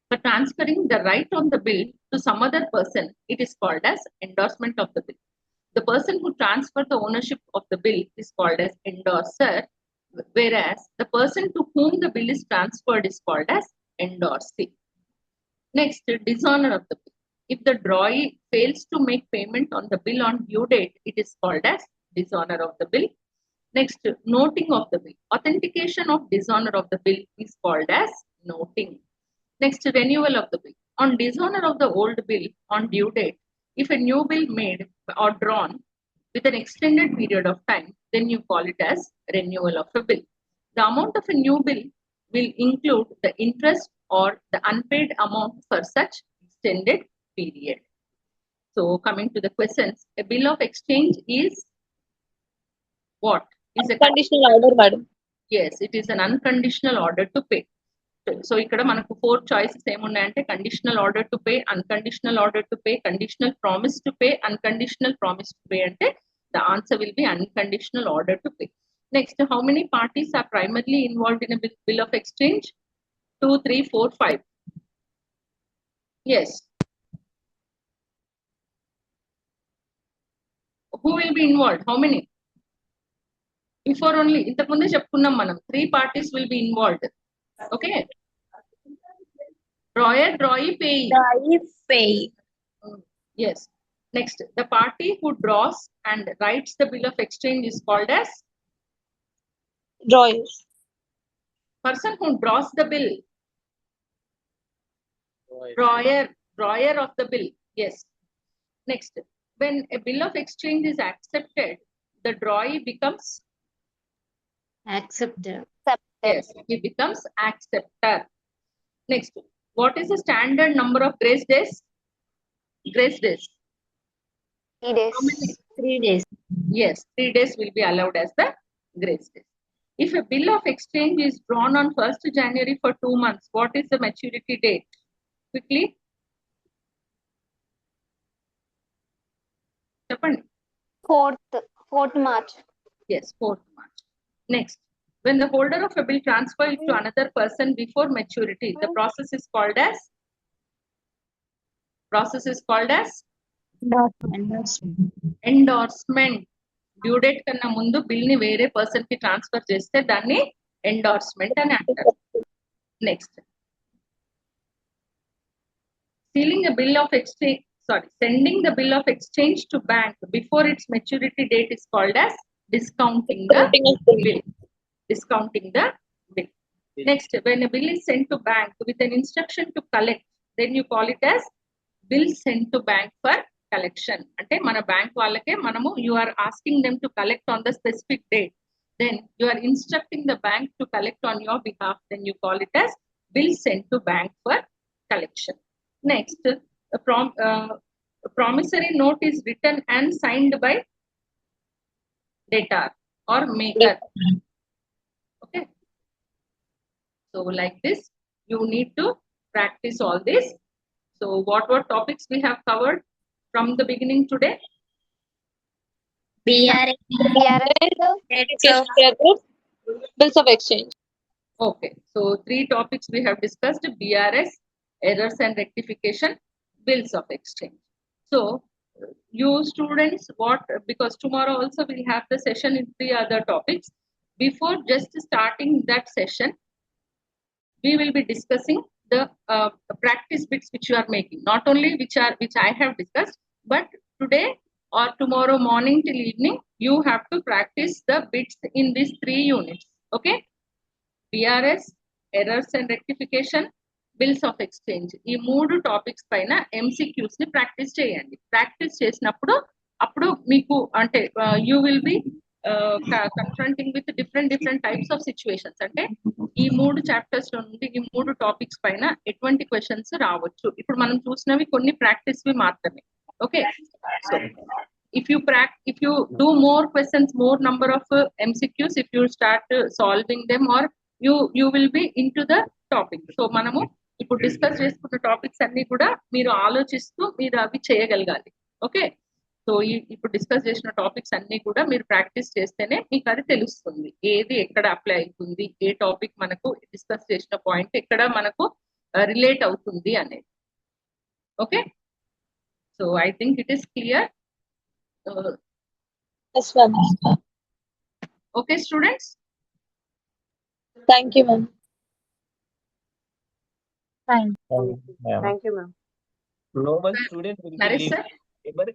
For transferring the right on the bill to some other person, it is called as endorsement of the bill. The person who transferred the ownership of the bill is called as endorser, whereas the person to whom the bill is transferred is called as endorsee. Next, dishonor of the bill. If the drawee fails to make payment on the bill on due date, it is called as dishonor of the bill. Next, noting of the bill. Authentication of dishonor of the bill is called as noting. Next, renewal of the bill. On dishonor of the old bill on due date, if a new bill made or drawn with an extended period of time, then you call it as renewal of a bill. The amount of a new bill will include the interest or the unpaid amount for such extended period. So coming to the questions, a bill of exchange is what? Is a conditional order, madam. Yes, it is an unconditional order to pay. So ఇక్కడ మనకు 4 choices ఏమున్నాయంటే conditional order to pay, unconditional order to pay, conditional promise to pay, unconditional promise to pay. అంటే the answer will be unconditional order to pay. Next, how many parties are primarily involved in a bill of exchange? 2, 3, 4, 5. Yes. Who will be involved? How many? Before only ఇంతకు ముందే చెప్పుకున్నాం మనం 3 parties will be involved. Okay. Drawer, drawee, payee. Drawee, payee. Yes. Next, the party who draws and writes the bill of exchange is called as Drawers. person who draws the bill. Drawer of the bill. Yes. Next, when a bill of exchange is accepted, the drawee becomes accepted. Yes, he becomes acceptor. Next, what is the standard number of grace days? Grace days. 3 days. How many? 3 days. Yes, 3 days will be allowed as the grace days. If a bill of exchange is drawn on 1st January for 2 months, what is the maturity date? Quickly. Chapandi. 4th March. Yes, 4th March. Next, when the holder of a bill transfers to another person before maturity, the process is called as endorsement. Due date కన్నా ముందు bill ని వేరే person కి transfer చేస్తే దాన్ని endorsement అని అంటారు. Next, ceiling a bill of exchange, sending the bill of exchange to bank before its maturity date is called as discounting the bill. Discounting the bill. Next, when a bill is sent to bank with an instruction to collect, then you call it as bill sent to bank for collection. అంటే మన bank వాళ్ళకే మనము you are asking them to collect on the specific date, then you are instructing the bank to collect on your behalf, then you call it as bill sent to bank for collection. Next, a promissory note is written and signed by debtor or maker. Okay, so like this you need to practice all this. So what topics we have covered from the beginning today? BRS. Bills of exchange. Okay, so 3 topics we have discussed: BRS, errors and rectification, bills of exchange. So you students, because tomorrow also we'll have the session in 3 other topics. Before just starting that session, we will be discussing the practice bits which you are making, not only which I have discussed, but today or tomorrow morning till evening you have to practice the bits in these 3 units. Okay, BRS, errors and rectification, bills of exchange. ఈ 3 topics పైన MCQs ని practice చేయండి. Practice చేసినప్పుడు అప్పుడు మీకు అంటే you will be confronting with different types of situations. అంటే ఈ 3 చాప్టర్స్ లో నుండి ఈ 3 టాపిక్స్ పైన ఎటువంటి క్వశ్చన్స్ రావచ్చు. ఇప్పుడు మనం చూసినవి కొన్ని ప్రాక్టీస్ వి మాత్రమే. Okay, so if you do more questions, more number of MCQs, if you start solving them, or you will be into the topic. So మనము ఇప్పుడు డిస్కస్ చేసుకున్న టాపిక్స్ అన్ని కూడా మీరు ఆలోచిస్తూ మీరు అవి చేయగలగాలి. ఓకే, సో ఇప్పుడు డిస్కస్ చేసిన టాపిక్స్ అన్ని కూడా మీరు ప్రాక్టీస్ చేస్తేనే మీకు అది తెలుస్తుంది, ఏది ఎక్కడ అప్లై అవుతుంది, ఏ టాపిక్ మనకు డిస్కస్ చేసిన పాయింట్ ఎక్కడ మనకు రిలేట్ అవుతుంది అనేది. Okay, so I think it is clear. Yes, ma'am. Okay, students. Thank you, ma'am. Thank you, ma'am. No one student will be Naresh leave. sir.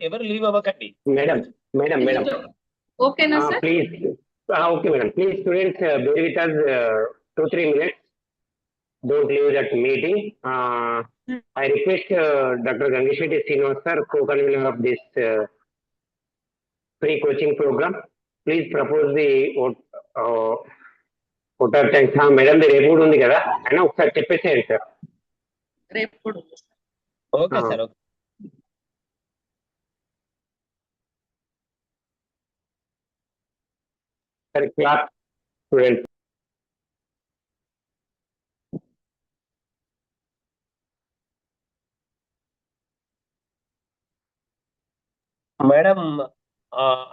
Ever leave our country. Madam. Okay, na sir. Please. Okay, madam. Please, students, bear with us 2-3 minutes. Don't leave that meeting. I request Dr. Gangishetty Srinivas sir, co-convener of this free coaching program. Please propose the voter tanks. Madam, the report ఉంది కదా, అయినా ఒకసారి చెప్పేసేయండి sir. రేపు Okay, sir. Okay. Sir, class students. Madam,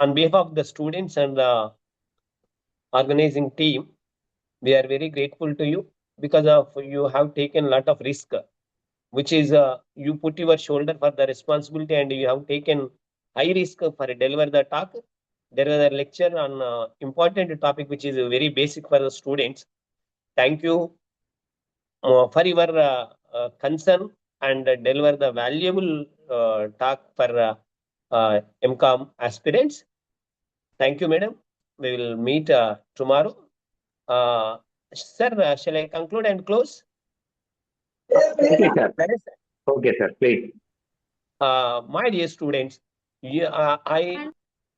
on behalf of the students and the organizing team, we are very grateful to you because of you have taken a lot of risk, which is you put your shoulder for the responsibility and you have taken high risk for deliver the talk. There was a lecture on important topic which is very basic for the students. Thank you for your concern and deliver the valuable talk for MCOM aspirants. Thank you, madam. We will meet tomorrow. Sir, shall I conclude and close? Okay, sir. That is, Okay, sir. Please. my dear students, I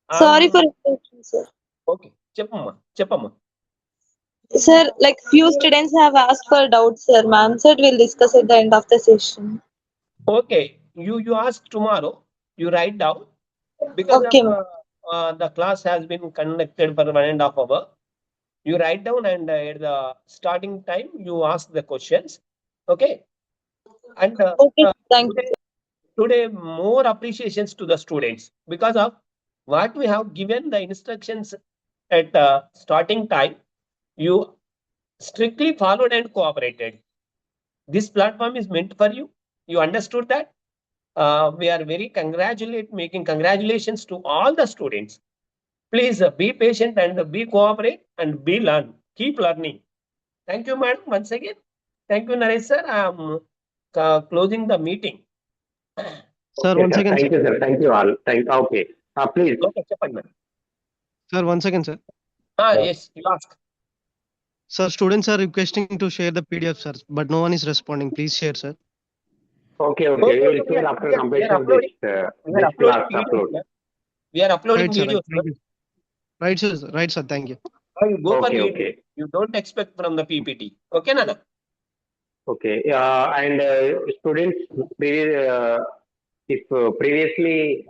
Sorry for interruption, sir. Okay, Cheppamma. Sir, like few students have asked for doubts, sir. Ma'am said we'll discuss at the end of the session. Okay, you ask tomorrow. You write down because Okay, of, the class has been conducted for 1.5 hours. You write down and at the starting time you ask the questions. Okay, and Okay, thank you. today more appreciations to the students because of what we have given the instructions at starting time. You strictly followed and cooperated. This platform is meant for you. You understood that. We are very making congratulations to all the students. Please be patient and be cooperate and be learn. Keep learning. Thank you, madam. Once again, thank you, Naresh sir. I am closing the meeting. Sir, Okay, once sir. again, Thank you, sir. Thank you all. Okay. Please. Okay, Chappan. sir, once again, sir. Yes, you ask. Sir, students are requesting to share the PDF, sir, but no one is responding. Please share, sir. Okay. We will share after completion of this class upload. We are uploading Right, sir. videos. Thank you. Right, sir. Right, sir. Thank you. You go for Okay, video. okay. You don't expect from the PPT. Okay, Nana? Okay. And students, if previously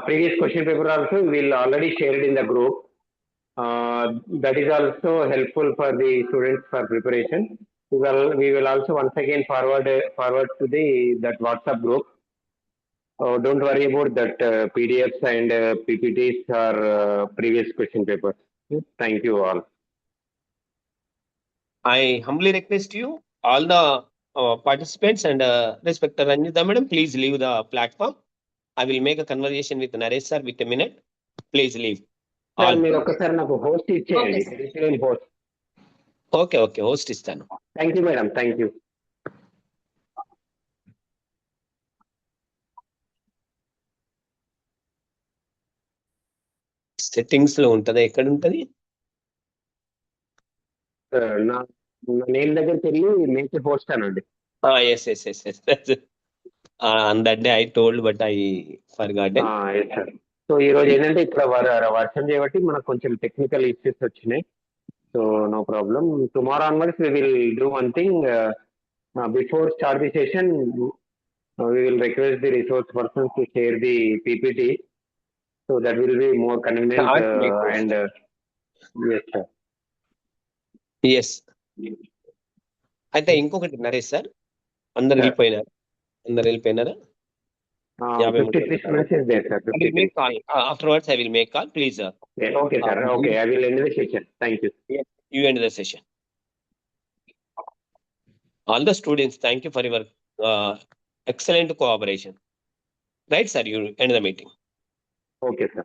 previous question paper also we'll already share it in the group. That is also helpful for the students for preparation. we will also once again forward to that WhatsApp group. Don't worry about that PDFs and PPTs or previous question papers. Thank you all. I humbly request you, all the participants and respected Ranjita madam, please leave the platform. I will make a conversation with Naresh sir with a minute. Please leave. Sir All. మీరు ఒక్కసారి నాకు host ఇచ్చేయండి. Host. Okay, host ఇస్తాను. Thank you madam, thank you. Settings లో ఉంటదా, ఎక్కడ ఉంటది? నా నేమ్ దగ్గరికి వెళ్ళి మేక్ హోస్ట్ అనండి. Yes. On that day I told, but I forgot. Yes, sir. So ఈ రోజు ఏంటంటే ఇక్కడ వర్షం చేయబట్టి మనకు కొంచెం టెక్నికల్ ఇష్యూస్ వచ్చినాయి. So no problem. Tomorrow onwards we will do one thing. Before start the session, we will request the resource persons to share the PPT. So that will be more convenient and yes, sir. Yes. అయితే ఇంకొకటి Naresh sir, అందరు వెళ్ళిపోయినారా? 53 minutes is there, sir. I will make call. Afterwards I will make call, please. Okay, sir. Okay, I will end the session. Thank you. Yes, you end the session. All the students, thank you for your excellent cooperation. Right, sir? You end the meeting. Okay, sir.